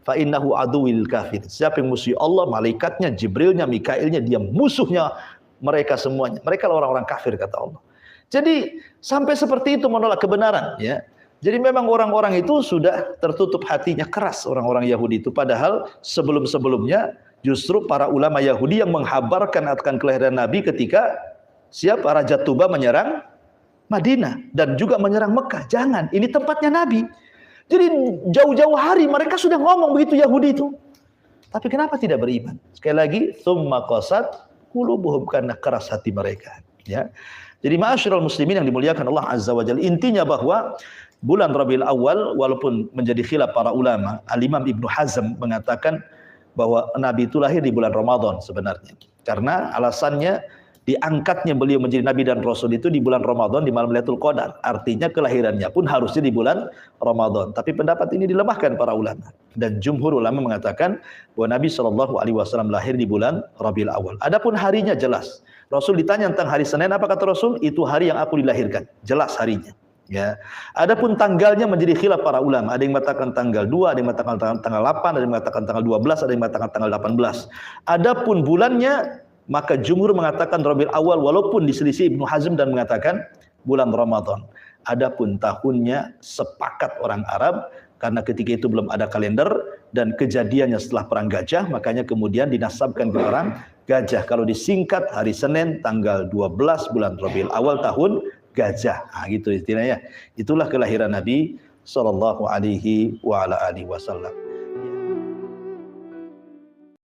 Fa innahu aduwwil kafir. Siapa yang musuhi Allah, malaikatnya, Jibrilnya, Mikailnya, dia musuhnya mereka semuanya. Mereka orang-orang kafir, kata Allah. Jadi sampai seperti itu menolak kebenaran, ya. Jadi memang orang-orang itu sudah tertutup hatinya, keras orang-orang Yahudi itu. Padahal sebelum-sebelumnya justru para ulama Yahudi yang menghabarkan akan kelahiran Nabi ketika siapa Raja Tuba menyerang Madinah dan juga menyerang Mekah. Jangan, ini tempatnya Nabi. Jadi jauh-jauh hari mereka sudah ngomong begitu Yahudi itu. Tapi kenapa tidak beriman? Sekali lagi, tsumma qasat qulubuhum, karena keras hati mereka, ya. Jadi ma'asyiral muslimin yang dimuliakan Allah Azza wa Jalla, intinya bahwa bulan Rabiul Awal walaupun menjadi khilaf para ulama, Al-Imam Ibnu Hazm mengatakan bahwa Nabi itu lahir di bulan Ramadan sebenarnya. Karena alasannya diangkatnya beliau menjadi Nabi dan Rasul itu di bulan Ramadan, di malam Lailatul Qadar. Artinya kelahirannya pun harusnya di bulan Ramadan. Tapi pendapat ini dilemahkan para ulama. Dan jumhur ulama mengatakan bahwa Nabi SAW lahir di bulan Rabiul Awal. Adapun harinya jelas. Rasul ditanya tentang hari Senin, apa kata Rasul? Itu hari yang aku dilahirkan. Jelas harinya. Ya. Adapun tanggalnya menjadi khilaf para ulama. Ada yang mengatakan tanggal 2, ada yang mengatakan tanggal 8, ada yang mengatakan tanggal 12, ada yang mengatakan tanggal 18. Adapun bulannya, maka jumhur mengatakan Rabiul Awal walaupun diselisih Ibnu Hazm dan mengatakan bulan Ramadan. Adapun tahunnya sepakat orang Arab karena ketika itu belum ada kalender dan kejadiannya setelah perang Gajah, makanya kemudian dinasabkan ke orang Gajah. Kalau disingkat hari Senin tanggal 12 bulan Rabiul Awal tahun Gajah. Nah, gitu istilahnya. Itulah kelahiran Nabi sallallahu alaihi wa ala alihi wasallam.